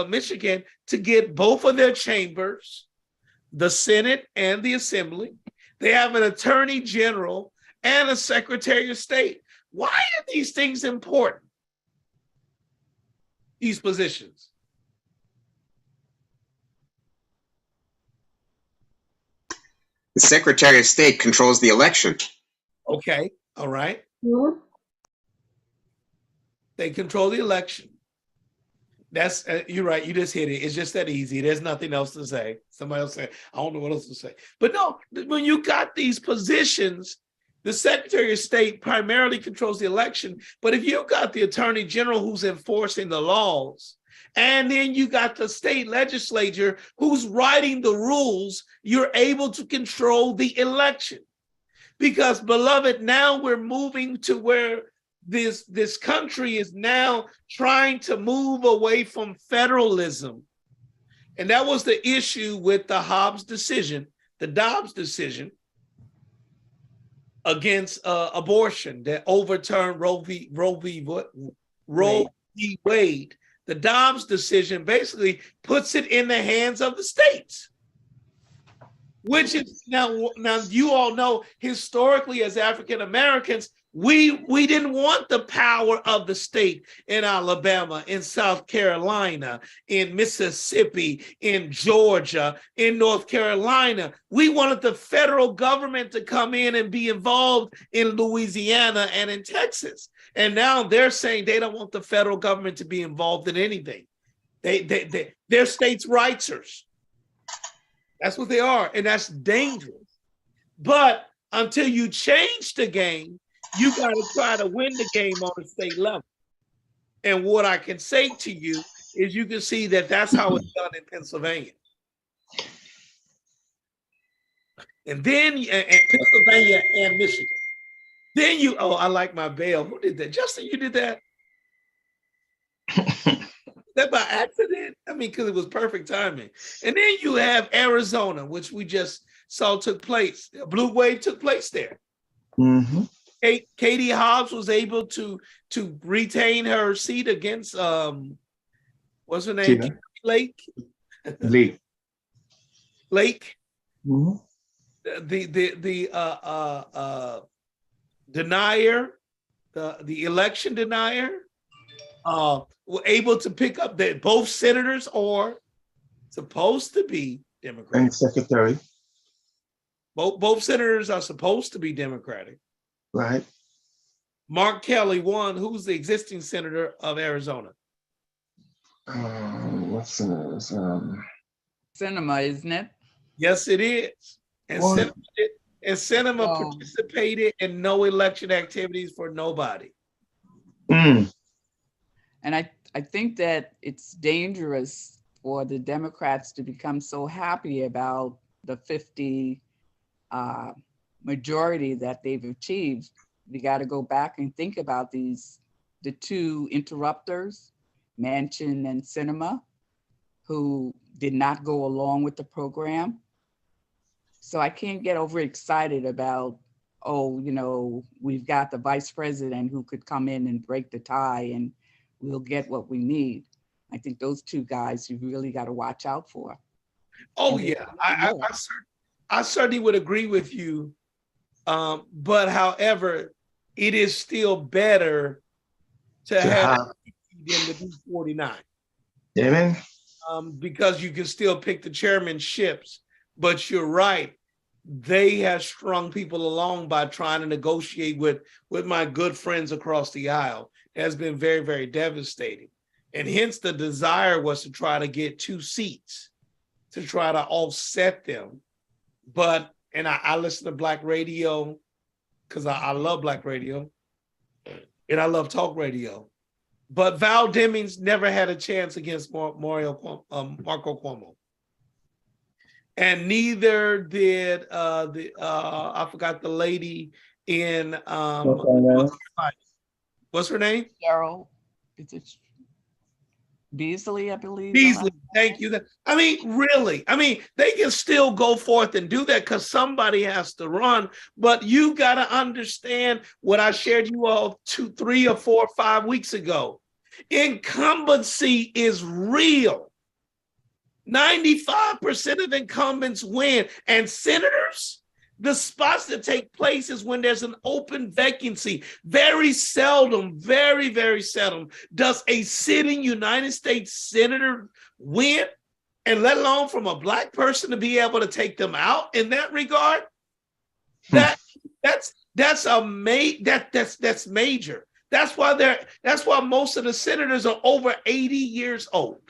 Michigan, to get both of their chambers, the Senate and the Assembly. They have an attorney general and a secretary of state. Why are these things important? These positions. The Secretary of State controls the election. Okay, all right. Mhm. They control the election. That's you're right. You just hit it. It's just that easy. There's nothing else to say. Somebody else say, I don't know what else to say. But no, when you got these positions, the Secretary of State primarily controls the election. But if you got the Attorney General who's enforcing the laws, and then you got the state legislature who's writing the rules, you're able to control the election. Because, beloved, now we're moving to where this country is now trying to move away from federalism. And that was the issue with the Dobbs decision against abortion that overturned Roe v. Wade. The Dobbs decision basically puts it in the hands of the states. Which is now you all know historically as African Americans, we didn't want the power of the state in Alabama, in South Carolina, in Mississippi, in Georgia, in North Carolina. We wanted the federal government to come in and be involved in Louisiana and in Texas. And now they're saying they don't want the federal government to be involved in anything. They're states' rightsers. That's what they are, and that's dangerous. But until you change the game, you got to try to win the game on the state level. And what I can say to you is you can see that that's how it's done in Pennsylvania. And then and Pennsylvania and Michigan. Then I like my bail. Who did that? Justin, you did that? That by accident? I mean, because it was perfect timing. And then you have Arizona, which we just saw took place. A blue wave took place there. Mm-hmm. Katie Hobbs was able to retain her seat against what's her name? Lake. Lake. Mm-hmm. The denier, the election denier. Were able to pick up that both senators are supposed to be Democratic. And secretary. Both senators are supposed to be Democratic. Right. Mark Kelly won. Who's the existing senator of Arizona? What's his Cinema, isn't it? Yes, it is. And Cinema participated in no election activities for nobody. Mm. And I think that it's dangerous for the Democrats to become so happy about the 50 majority that they've achieved. We got to go back and think about the two interrupters, Manchin and Sinema, who did not go along with the program. So I can't get overexcited about, we've got the vice president who could come in and break the tie and we'll get what we need. I think those two guys you really got to watch out for. Oh, yeah. I certainly would agree with you. But however, it is still better to have than to be 49. Amen. Because you can still pick the chairmanships. But you're right. They have strung people along by trying to negotiate with my good friends across the aisle. It has been very, very devastating. And hence the desire was to try to get 2 seats to try to offset them. But, and I listen to Black radio because I love Black radio and I love talk radio. But Val Demings never had a chance against Marco Cuomo. And neither did I forgot the lady in what's her name? Cheryl, is it Beasley, I believe? Beasley, thank you. I mean, really, they can still go forth and do that because somebody has to run, but you got to understand what I shared you all 2, 3, or 4, 5 weeks ago. Incumbency is real. 95% of incumbents win. And senators, the spots that take place is when there's an open vacancy. Very seldom, very, very seldom does a sitting United States senator win, and let alone from a Black person to be able to take them out in that regard. That's major. That's why most of the senators are over 80 years old.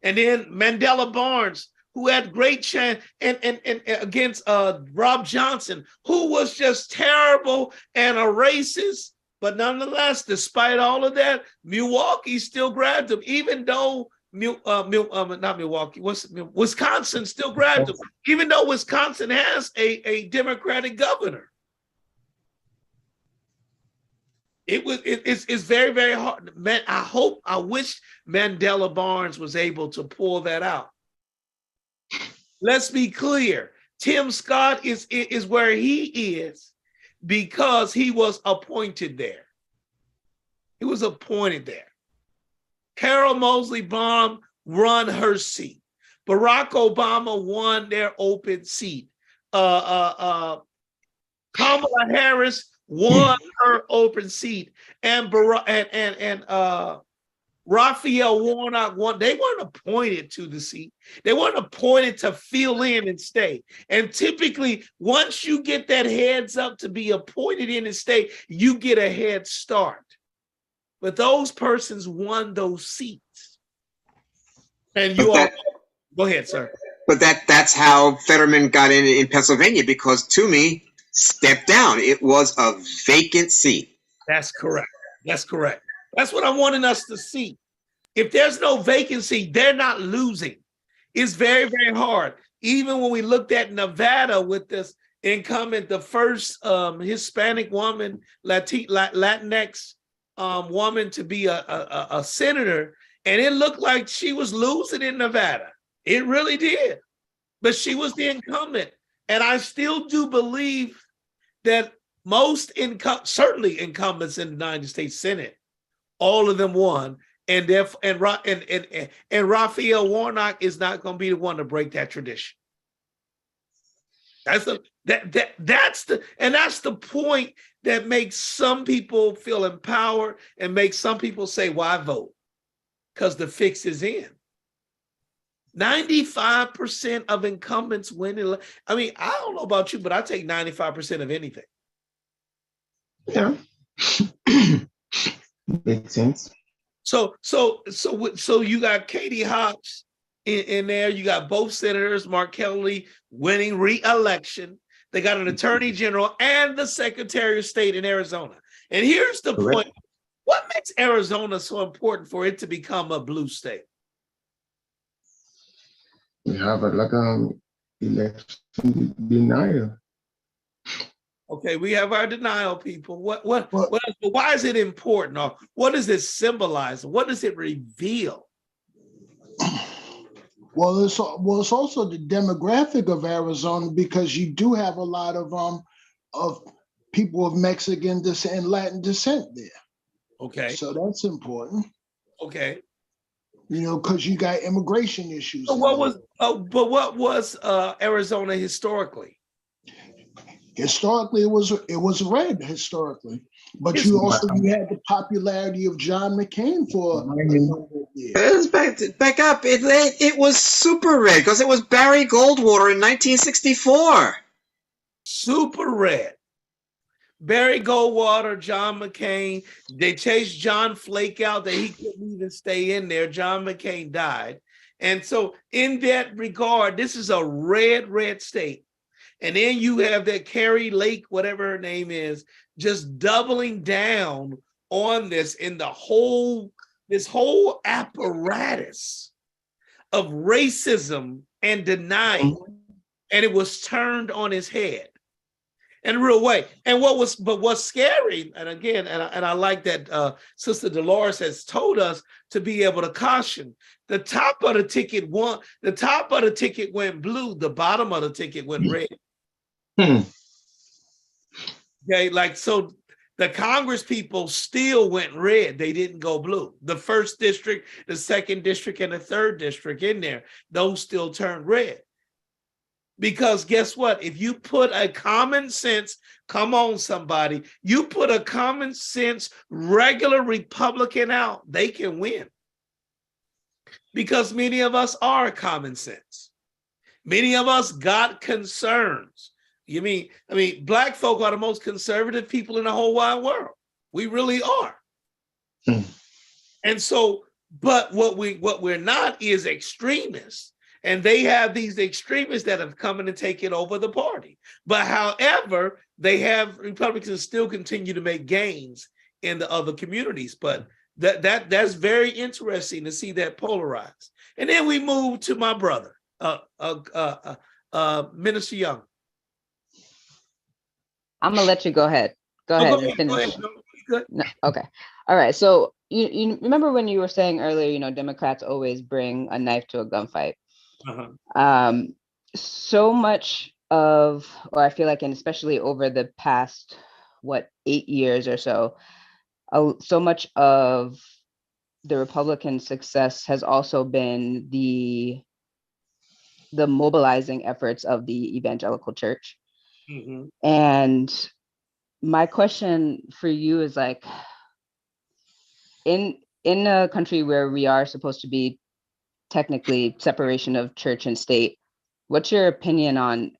And then Mandela Barnes, who had great chance, and against Rob Johnson, who was just terrible and a racist, but nonetheless, despite all of that, Milwaukee still grabbed him, even though Wisconsin still grabbed him, even though Wisconsin has a Democratic governor. It's very, very hard. Man, I wish Mandela Barnes was able to pull that out. Let's be clear. Tim Scott is where he is because he was appointed there. He was appointed there. Carol Moseley Baum won her seat. Barack Obama won their open seat. Kamala Harris won her open seat, and Raphael Warnock won. They weren't appointed to the seat. They weren't appointed to fill in and stay. And typically, once you get that heads up to be appointed in and stay, you get a head start. But those persons won those seats. And you all, go ahead, sir. But that's how Fetterman got in Pennsylvania, because Toomey stepped down. It was a vacant seat. That's correct. That's correct. That's what I'm wanting us to see. If there's no vacancy, they're not losing. It's very, very hard. Even when we looked at Nevada with this incumbent, the first Hispanic woman, Latinx woman to be a senator, and it looked like she was losing in Nevada. It really did. But she was the incumbent. And I still do believe that most certainly incumbents in the United States Senate, all of them won, and Raphael Warnock is not going to be the one to break that tradition. That's the point that makes some people feel empowered and makes some people say, "Why vote?" Because the fix is in. 95% of incumbents win. I mean, I don't know about you, but I take 95% of anything. Yeah. Makes sense. So you got Katie Hobbs in there. You got both senators, Mark Kelly winning re-election. They got an attorney general and the secretary of state in Arizona. And here's the point. What makes Arizona so important for it to become a blue state? We have election denial. Okay, we have our denial, people. Why is it important? Or what does it symbolize? What does it reveal? Well, it's also the demographic of Arizona, because you do have a lot of people of Mexican descent and Latin descent there. Okay. So that's important. Okay. You know, because you got immigration issues. So what was Arizona historically? Historically, it was red historically, but you had the popularity of John McCain for a number of years. Back up. It was super red because it was Barry Goldwater in 1964. Super red. Barry Goldwater, John McCain. They chased John Flake out that he couldn't even stay in there. John McCain died. And so in that regard, this is a red state. And then you have that Carrie Lake, whatever her name is, just doubling down on this in this whole apparatus of racism and denial. And it was turned on his head in a real way. And what's scary, and again, and I like that Sister Dolores has told us to be able to caution. The top of the ticket went blue, the bottom of the ticket went red. Okay, like so The Congress people still went red. They didn't go blue. The first district, the second district, and the third district in there, those still turned red. Because guess what? If you put a common sense, come on, somebody, you put a common sense regular Republican out, they can win. Because many of us are common sense. Many of us got concerns. I mean, Black folk are the most conservative people in the whole wide world. We really are. And so, but what we're not is extremists. And they have these extremists that have come in and taken over the party. But however, they have Republicans still continue to make gains in the other communities. But that's very interesting to see that polarized. And then we move to my brother, Minister Young. I'm gonna let you go ahead. Go ahead and finish. No, okay. All right. So you remember when you were saying earlier, you know, Democrats always bring a knife to a gunfight. So much of, or I feel like, and especially over the past, 8 years or so, so much of the Republican success has also been the mobilizing efforts of the evangelical church. And my question for you is, like, in a country where we are supposed to be technically separation of church and state, what's your opinion on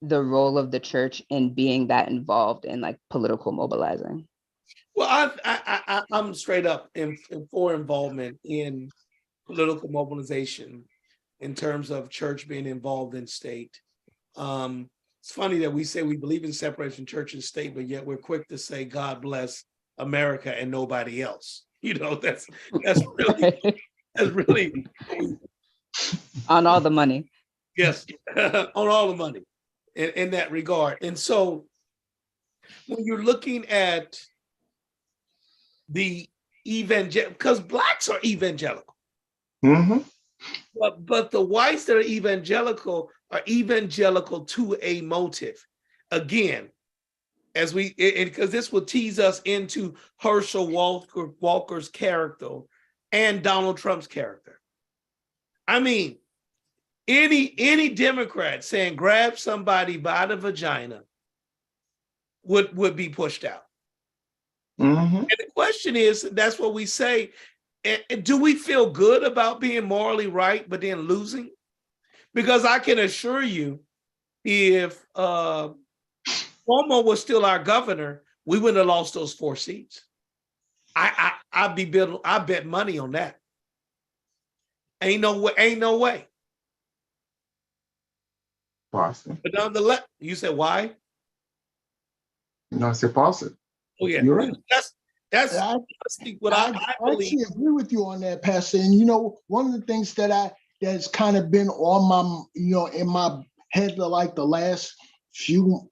the role of the church in being that involved in, like, political mobilizing? Well, I'm straight up for involvement in political mobilization in terms of church being involved in state. It's funny that we say we believe in separation of church and state, but yet we're quick to say God bless America and nobody else. You know, that's really that's really on all the money. Yes, on all the money in that regard. And so when you're looking at the evangelical, because Blacks are evangelical, but the whites that are evangelical to a motive. Again, as because this will tease us into Herschel Walker's character and Donald Trump's character. I mean, any Democrat saying grab somebody by the vagina would be pushed out. And the question is, that's what we say, do we feel good about being morally right but then losing? Because I can assure you, if Cuomo was still our governor, we wouldn't have lost those 4 seats. I bet money on that. Ain't no way. Possible. But nonetheless, you said why? No, c'est possible. Oh yeah, You're right. That's what I believe. actually agree with you on that, Pastor. And you know, one of the things that's kind of been on my, in my head like the last few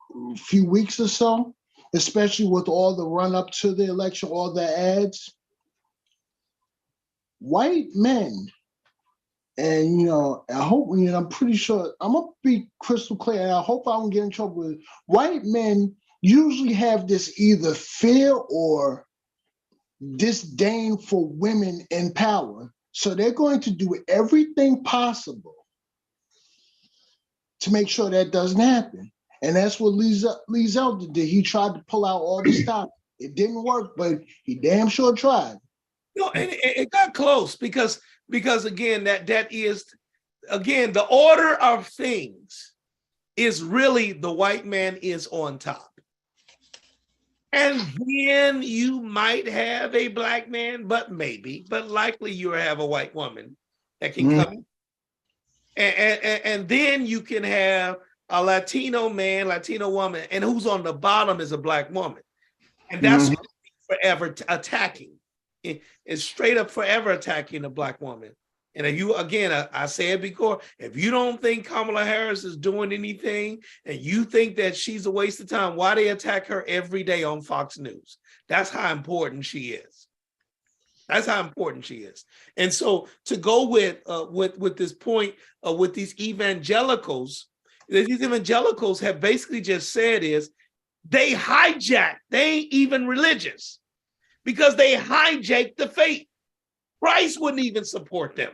weeks or so, especially with all the run up to the election, all the ads, white men. And I hope, I'm pretty sure I'm gonna be crystal clear, and I hope I don't get in trouble with it. White men usually have this either fear or disdain for women in power. So they're going to do everything possible to make sure that doesn't happen. And that's what Lee Zeldin did. He tried to pull out all the stops. It didn't work, but he damn sure tried. No, and it got close because again, that is, again, the order of things is really the white man is on top. And then you might have a black man, but likely you have a white woman that can come in. And then you can have a Latino man, Latino woman, and who's on the bottom is a black woman. And that's forever attacking. It's straight up forever attacking a black woman. And if you, again, I say it before, if you don't think Kamala Harris is doing anything and you think that she's a waste of time, why they attack her every day on Fox News? That's how important she is. That's how important she is. And so to go with this point, with these evangelicals have basically just said is, They ain't even religious because they hijacked the faith. Christ wouldn't even support them.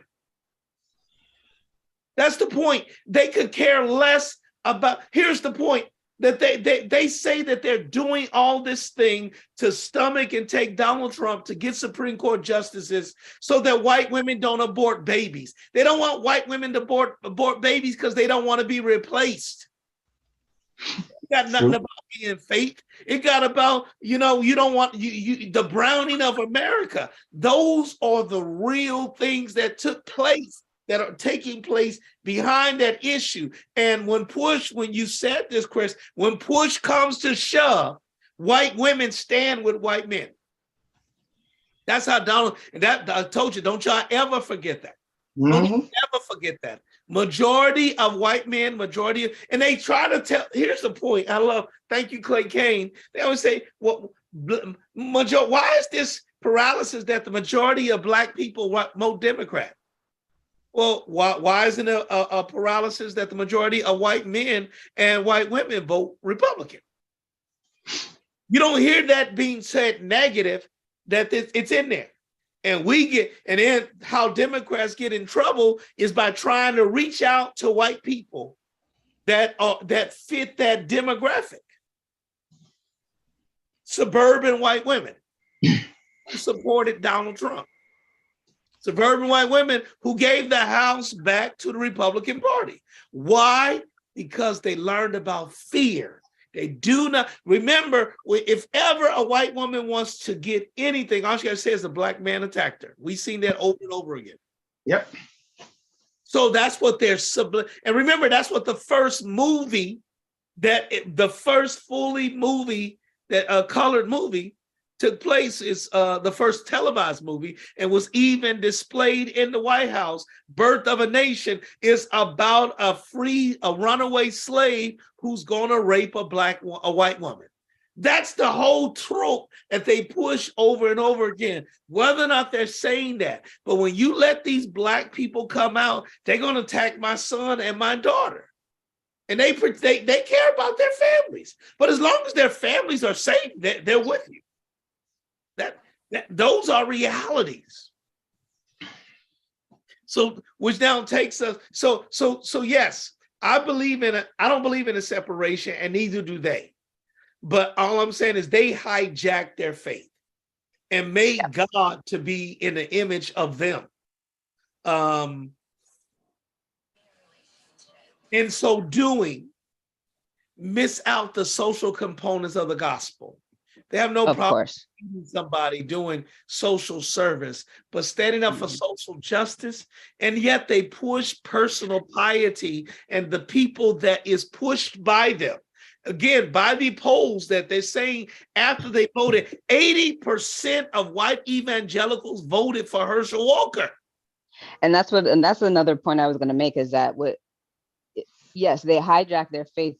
That's the point. They could care less about, here's the point, that they say that they're doing all this thing to stomach and take Donald Trump to get Supreme Court justices so that white women don't abort babies. They don't want white women to abort babies because they don't want to be replaced. It got nothing about being faith. It got about, you don't want the browning of America. Those are the real things that took place, that are taking place behind that issue. And when you said this, Chris, when push comes to shove, white women stand with white men. That's how Donald, and that I told you, don't y'all ever forget that. Don't ever forget that. Majority of white men, and they try to tell, here's the point. Thank you, Clay Kane. They always say, well, why is this paralysis that the majority of black people vote Democrat? Well, why isn't it a paralysis that the majority of white men and white women vote Republican? You don't hear that being said negative, that it's in there. And then how Democrats get in trouble is by trying to reach out to white people that fit that demographic. Suburban white women who supported Donald Trump. Suburban white women who gave the House back to the Republican Party. Why? Because they learned about fear. They do not, remember, if ever a white woman wants to get anything, all she gotta say is a black man attacked her. We've seen that over and over again. Yep. So that's what they're and remember, that's what the first movie, the first fully movie, that colored movie took place, is the first televised movie, and was even displayed in the White House. Birth of a Nation is about a runaway slave who's gonna rape a white woman. That's the whole trope that they push over and over again, whether or not they're saying that. But when you let these black people come out, they're gonna attack my son and my daughter. And they care about their families. But as long as their families are safe, they're with you. Those are realities. So, which now takes us, so yes, I don't believe in a separation, and neither do they. But all I'm saying is they hijacked their faith and made God to be in the image of them. In so doing, miss out the social components of the gospel. They have no problem with somebody doing social service, but standing up for social justice, and yet they push personal piety and the people that is pushed by them. Again, by the polls that they're saying after they voted, 80% of white evangelicals voted for Herschel Walker. And that's another point I was going to make, is that yes, they hijack their faith,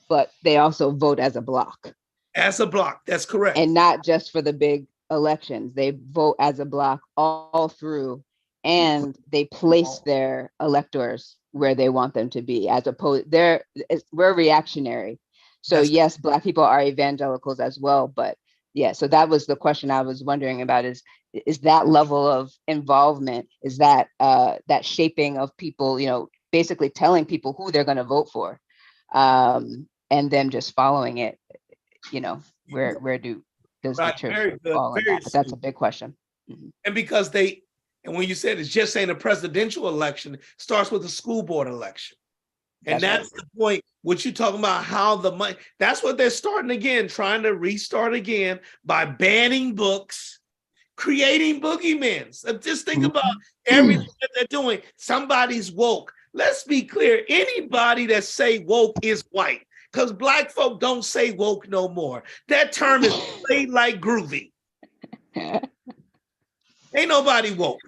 but they also vote as a block. As a block, that's correct. And not just for the big elections. They vote as a block all through, and they place their electors where they want them to be, as opposed, we're reactionary. So yes, black people are evangelicals as well, but yeah, so that was the question I was wondering about, is that level of involvement, is that that shaping of people, basically telling people who they're going to vote for, and them just following it, where does the church fall in that? But that's a big question. Mm-hmm. And because and when you said it's just saying a presidential election, it starts with a school board election. And that's the point, what you're talking about, how the money, that's what they're starting again, trying to restart again by banning books, creating boogeymen. So just think about everything that they're doing. Somebody's woke. Let's be clear, anybody that say woke is white, because black folk don't say woke no more. That term is played like groovy. Ain't nobody woke.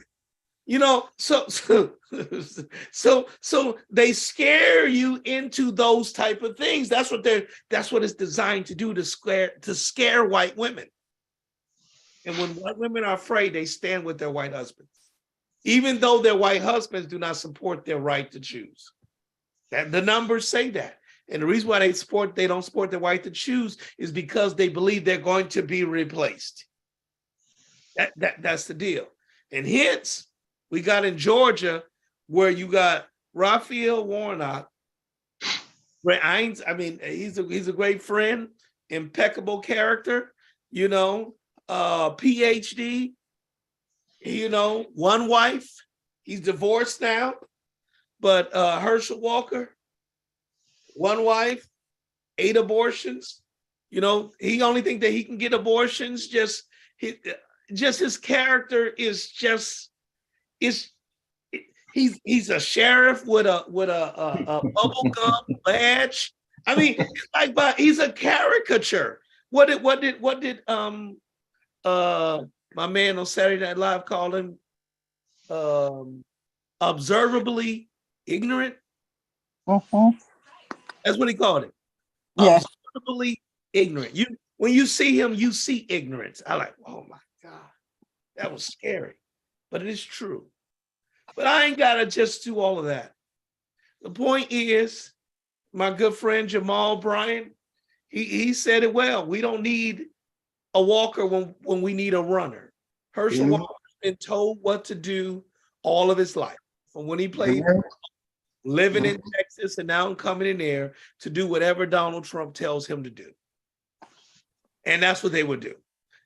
So they scare you into those type of things. That's what it's designed to do, to scare white women. And when white women are afraid, they stand with their white husbands, even though their white husbands do not support their right to choose. That the numbers say that. And the reason why they don't support the white to choose is because they believe they're going to be replaced. That's the deal. And hence, we got in Georgia where you got Raphael Warnock. I mean, he's a great friend, impeccable character, PhD, one wife. He's divorced now, but Herschel Walker, one wife, 8 abortions. He only think that he can get abortions. Just his character is he's a sheriff with a bubble gum badge. I mean, but he's a caricature. What did my man on Saturday Night Live call him? Observably ignorant. That's what he called it. Yes. Observably ignorant. When you see him, you see ignorance. I like, oh my God, that was scary, but it is true. But I ain't gotta just do all of that. The point is, my good friend Jamal Bryant, he said it well. We don't need a walker when we need a runner. Herschel Walker's been told what to do all of his life, from when he played, living in Texas, and now coming in there to do whatever Donald Trump tells him to do. And that's what they would do.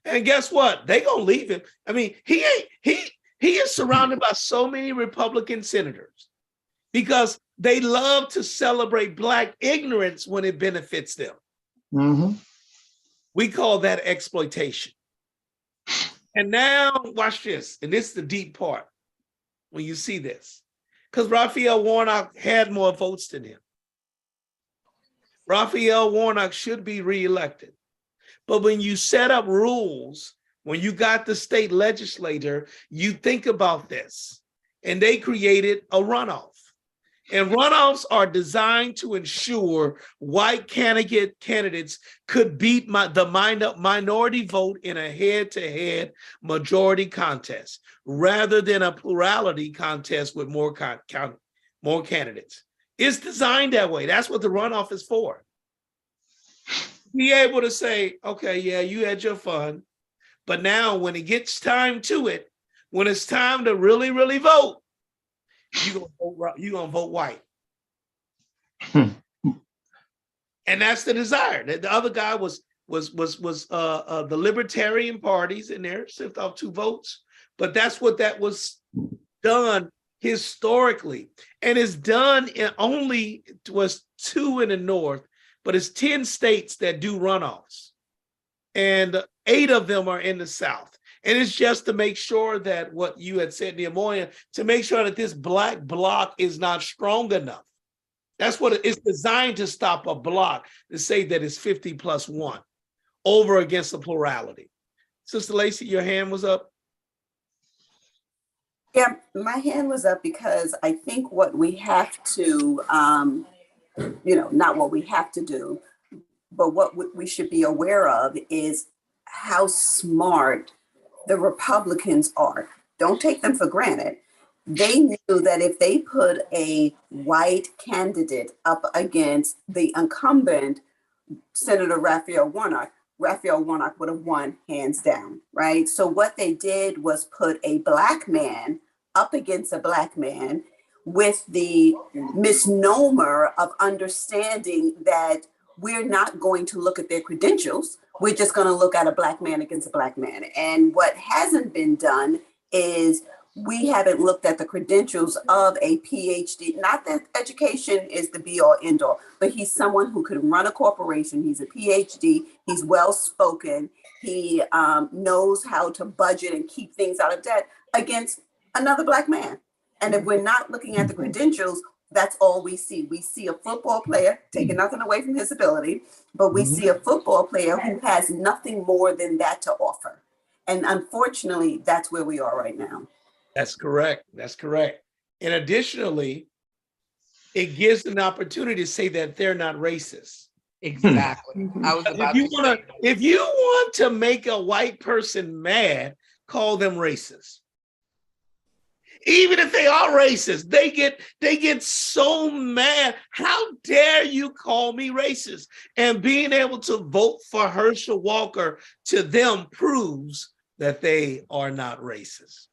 And guess what? They gonna leave him. I mean, he is surrounded by so many Republican senators because they love to celebrate Black ignorance when it benefits them. Mm-hmm. We call that exploitation. And now, watch this. And this is the deep part when you see this. Because Raphael Warnock had more votes than him. Raphael Warnock should be reelected. But when you set up rules, when you got the state legislature, you think about this. And they created a runoff. And runoffs are designed to ensure white candidates could beat the minority vote in a head-to-head majority contest, rather than a plurality contest with more candidates. It's designed that way. That's what the runoff is for. Be able to say, okay, yeah, you had your fun, but now when it gets time to it, when it's time to really, really vote, you're gonna vote white. And that's the desire. The other guy was the Libertarian parties in there, sift off 2 votes, but that's what that was done historically. And it's done in only was 2 in the North, but it's 10 states that do runoffs. And 8 of them are in the South. And it's just to make sure that what you had said, Nehemiah, to make sure that this Black bloc is not strong enough. That's what it's designed to stop a bloc to say that it's 50+1 over against the plurality. Sister Lacey, your hand was up. Yeah, my hand was up because I think what we have to, not what we have to do, but what we should be aware of is how smart the Republicans are. Don't take them for granted. They knew that if they put a white candidate up against the incumbent, Senator Raphael Warnock would have won hands down, right? So what they did was put a Black man up against a Black man with the misnomer of understanding that we're not going to look at their credentials. We're just going to look at a Black man against a Black man. And what hasn't been done is we haven't looked at the credentials of a PhD. Not that education is the be all end all, but he's someone who could run a corporation. He's a PhD. He's well spoken. He knows how to budget and keep things out of debt against another Black man. And if we're not looking at the credentials, that's all we see. We see a football player, taking nothing away from his ability, but we see a football player who has nothing more than that to offer. And unfortunately, that's where we are right now. That's correct. That's correct. And additionally, it gives an opportunity to say that they're not racist. Exactly. I was about to say. If you want to make a white person mad, call them racist. Even if they are racist, they get so mad. How dare you call me racist? And being able to vote for Herschel Walker to them proves that they are not racist.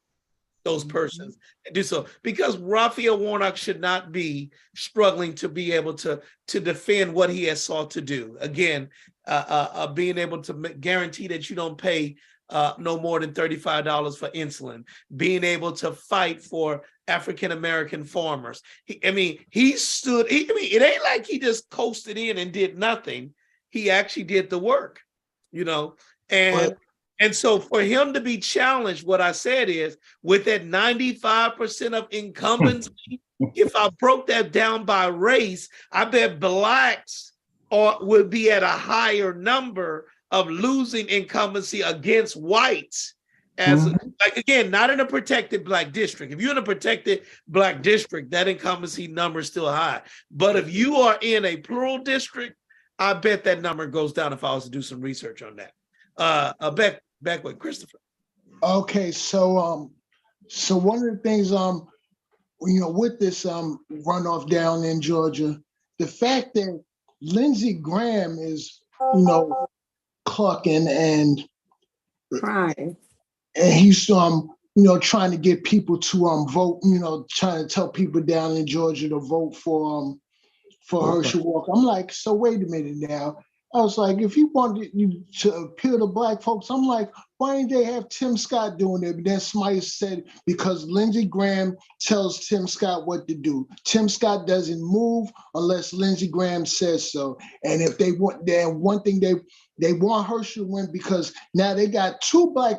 Those persons do so, because Raphael Warnock should not be struggling to be able to defend what he has sought to do. Again, being able to guarantee that you don't pay no more than $35 for insulin, being able to fight for African-American farmers. He stood, it ain't like he just coasted in and did nothing. He actually did the work, and so for him to be challenged, what I said is, with that 95% of incumbency, if I broke that down by race, I bet blacks would be at a higher number of losing incumbency against whites. Like, again, not in a protected black district. If you're in a protected black district, that incumbency number is still high. But if you are in a plural district, I bet that number goes down if I was to do some research on that. Back with Christopher. Okay, so one of the things with this runoff down in Georgia, the fact that Lindsey Graham is clucking and Crying. and he's trying to get people to vote, trying to tell people down in Georgia to vote for Herschel Walker. I'm like, so wait a minute now. I was like, if he wanted you to appeal to black folks, I'm like, why didn't they have Tim Scott doing it? But then somebody said, because Lindsey Graham tells Tim Scott what to do. Tim Scott doesn't move unless Lindsey Graham says so. And if they want, then one thing they want Herschel to win, because now they got two black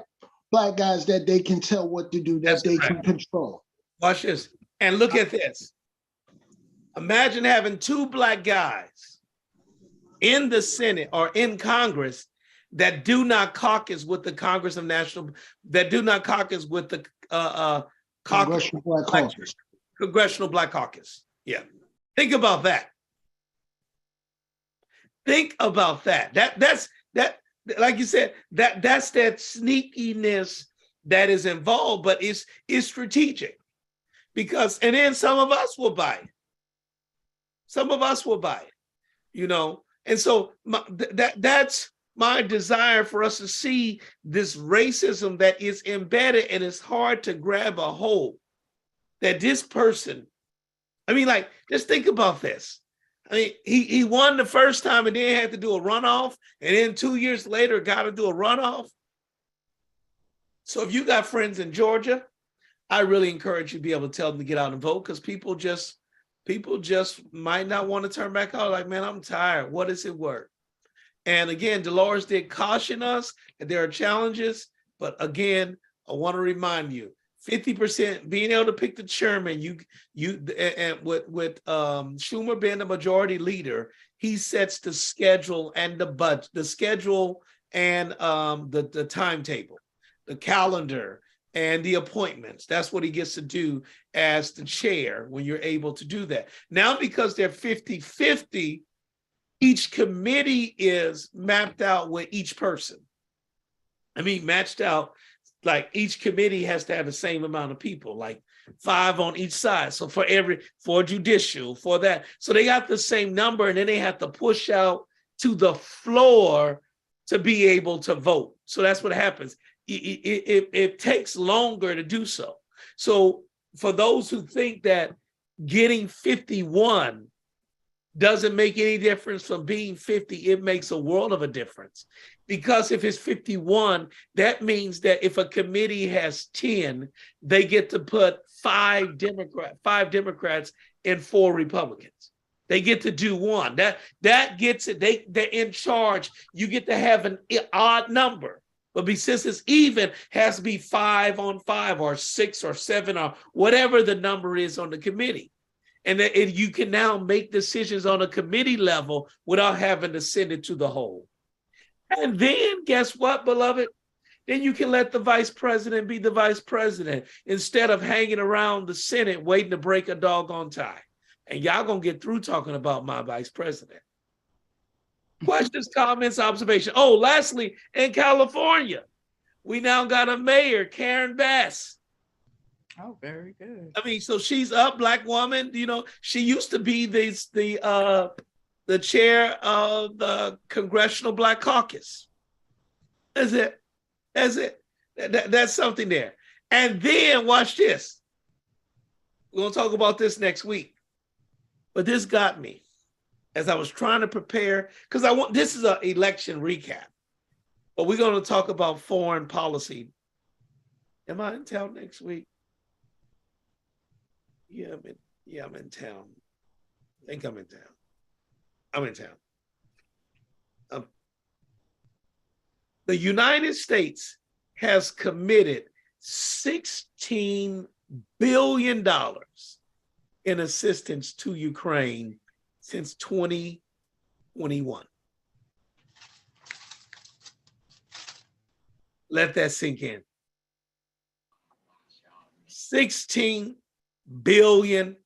guys that they can tell what to do, that they can control. Watch this. And look at this. Imagine having two black guys in the Senate or in Congress that do not caucus with the Congress of National, that do not caucus with the Congressional Black Caucus. Congressional Black Caucus. Yeah. Think about that. Think about that. That's like you said, that's that sneakiness that is involved, but it's strategic. Because, and then some of us will buy it. Some of us will buy it, And so that's my desire, for us to see this racism that is embedded and it's hard to grab a hold. That this person, just think about this. He won the first time and then had to do a runoff, and then 2 years later got to do a runoff. So if you got friends in Georgia, I really encourage you to be able to tell them to get out and vote, because people just might not want to turn back out. Like, man, I'm tired. What is it worth? And again, Dolores did caution us that there are challenges, but again, I want to remind you, 50% being able to pick the chairman, and with Schumer being the majority leader, he sets the schedule and the budget, the schedule and the timetable, the calendar, and the appointments. That's what he gets to do as the chair when you're able to do that. Now, because they're 50-50, each committee is mapped out with each person. Matched out, like each committee has to have the same amount of people, like 5 on each side. So for judicial, for that. So they got the same number, and then they have to push out to the floor to be able to vote. So that's what happens. It takes longer to do so. So for those who think that getting 51 doesn't make any difference from being 50, it makes a world of a difference. Because if it's 51, that means that if a committee has 10, they get to put 5 Democrats and 4 Republicans. They get to do one. That gets it. They're in charge. You get to have an odd number. But since it's even, has to be 5 on 5 or 6 or 7 or whatever the number is on the committee. And you can now make decisions on a committee level without having to send it to the whole. And then guess what, beloved? Then you can let the vice president be the vice president instead of hanging around the Senate waiting to break a doggone tie. And y'all gonna get through talking about my vice president. Questions, comments, observation. Oh, lastly, in California, we now got a mayor, Karen Bass. Oh, very good. I mean, so she's a Black woman. You know, she used to be the chair of the Congressional Black Caucus. That's it. That's it. That's something there. And then watch this. We're going to talk about this next week. But this got me as I was trying to prepare, because this is an election recap. But we're going to talk about foreign policy. Am I in town next week? Yeah, I'm in town. I think I'm in town. I'm in town. The United States has committed $16 billion in assistance to Ukraine since 2021. Let that sink in. $16 billion.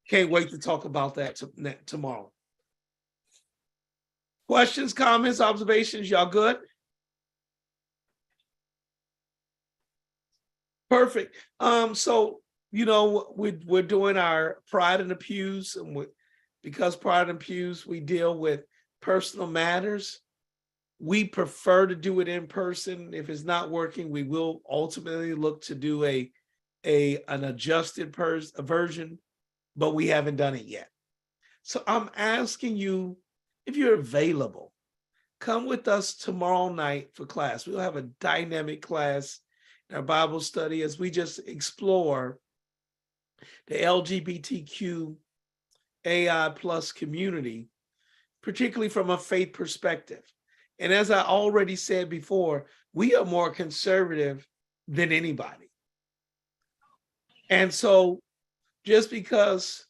Can't wait to talk about that tomorrow. Questions, comments, observations, y'all good? Perfect. So, you know, we're doing our Pride in the Pews, and because Pride in the Pews, we deal with personal matters. We prefer to do it in person. If it's not working, we will ultimately look to do an adjusted version, but we haven't done it yet. So I'm asking you, if you're available, come with us tomorrow night for class. We'll have a dynamic class in our Bible study as we just explore the LGBTQ AI plus community, particularly from a faith perspective. And as I already said before, we are more conservative than anybody. And so just because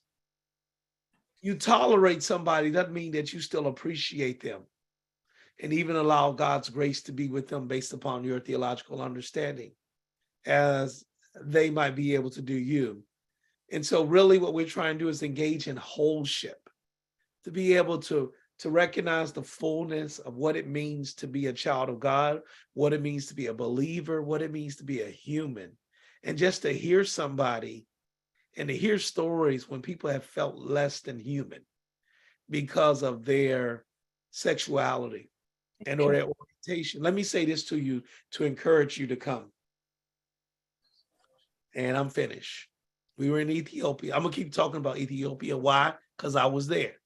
you tolerate somebody doesn't mean that you still appreciate them and even allow God's grace to be with them based upon your theological understanding, as they might be able to do you. And so really what we're trying to do is engage in wholeship, to be able to recognize the fullness of what it means to be a child of God, what it means to be a believer, what it means to be a human. And just to hear somebody and to hear stories when people have felt less than human because of their sexuality and or their orientation. Let me say this to you to encourage you to come. And I'm finished. We were in Ethiopia. I'm gonna keep talking about Ethiopia. Why? Because I was there.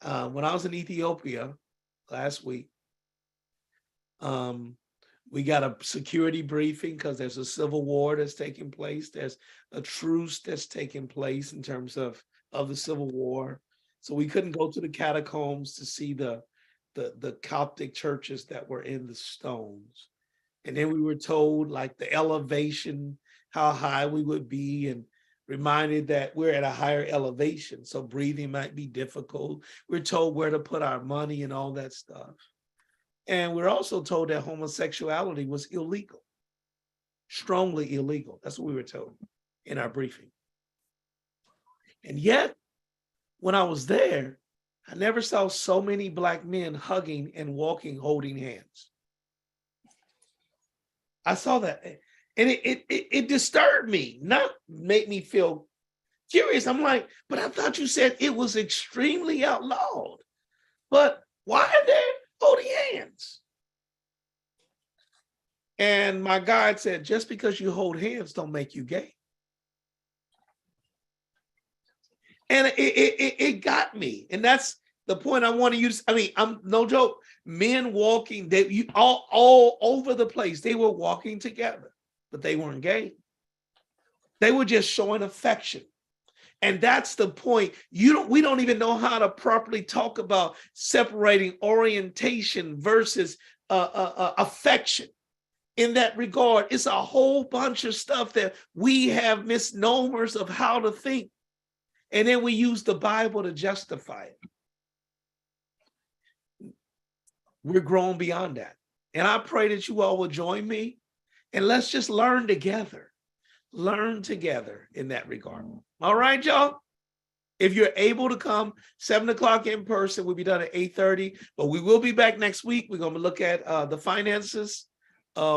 When I was in Ethiopia last week, we got a security briefing because there's a civil war that's taking place. There's a truce that's taking place in terms of the civil war. So we couldn't go to the catacombs to see the Coptic churches that were in the stones. And then we were told like the elevation, how high we would be, and reminded that we're at a higher elevation, so breathing might be difficult. We're told where to put our money and all that stuff. And we're also told that homosexuality was illegal, strongly illegal. That's what we were told in our briefing. And yet, when I was there, I never saw so many Black men hugging and walking, holding hands. I saw that. And it disturbed me, not made me feel curious. I'm like, but I thought you said it was extremely outlawed. But why are they holding hands? And my guide said, just because you hold hands don't make you gay. And it got me. And that's the point I want to use. I mean, I'm no joke. Men walking, all over the place, they were walking together, but they weren't gay. They were just showing affection. And that's the point. We don't even know how to properly talk about separating orientation versus affection. In that regard, it's a whole bunch of stuff that we have misnomers of how to think. And then we use the Bible to justify it. We're grown beyond that. And I pray that you all will join me and let's just learn together in that regard. All right, y'all. If you're able to come, 7 o'clock in person, we'll be done at 8:30, but we will be back next week. We're going to look at the finances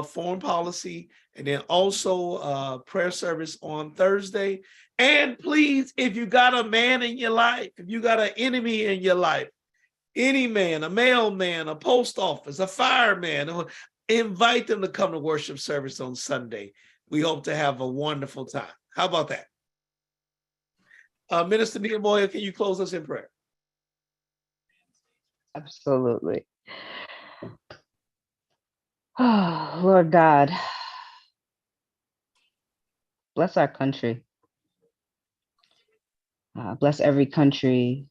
foreign policy, and then also prayer service on Thursday. And please, if you got a man in your life, if you got an enemy in your life, any man, a mailman, a post office, a fireman, invite them to come to worship service on Sunday. We hope to have a wonderful time. How about that? Minister Nehemiah, can you close us in prayer? Absolutely. Oh, Lord God, bless our country. Bless every country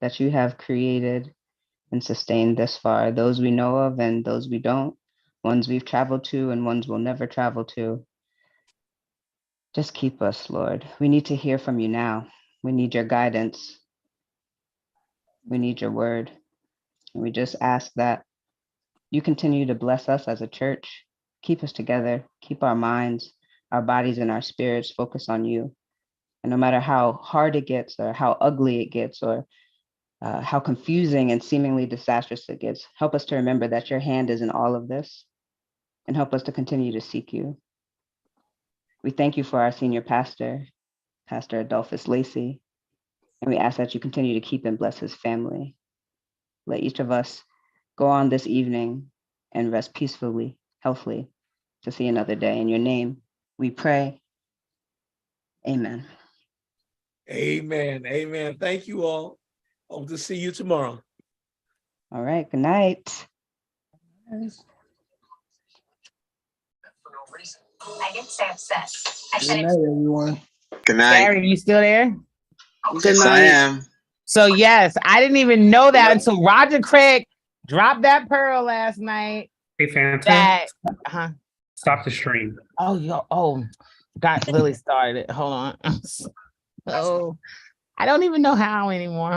that you have created and sustained this far, those we know of and those we don't, ones we've traveled to and ones we'll never travel to. Just keep us, Lord. We need to hear from you now. We need your guidance. We need your word. And we just ask that you continue to bless us as a church, keep us together, keep our minds, our bodies, and our spirits focused on you. And no matter how hard it gets or how ugly it gets or how confusing and seemingly disastrous it gets, help us to remember that your hand is in all of this and help us to continue to seek you. We thank you for our senior pastor, Pastor Adolphus Lacey, and we ask that you continue to keep and bless his family. Let each of us go on this evening and rest peacefully, healthily, to see another day. In your name, we pray. Amen. Amen. Amen. Thank you all. Hope to see you tomorrow. All right. Good night. Good night, everyone. Good night. Gary, you still there? Good Yes, I night. am. So yes, I didn't even know that until Roger Craig dropped that pearl last night. Hey, Fanta, That stop the stream. got Lily started. Hold on. Oh, I don't even know how anymore.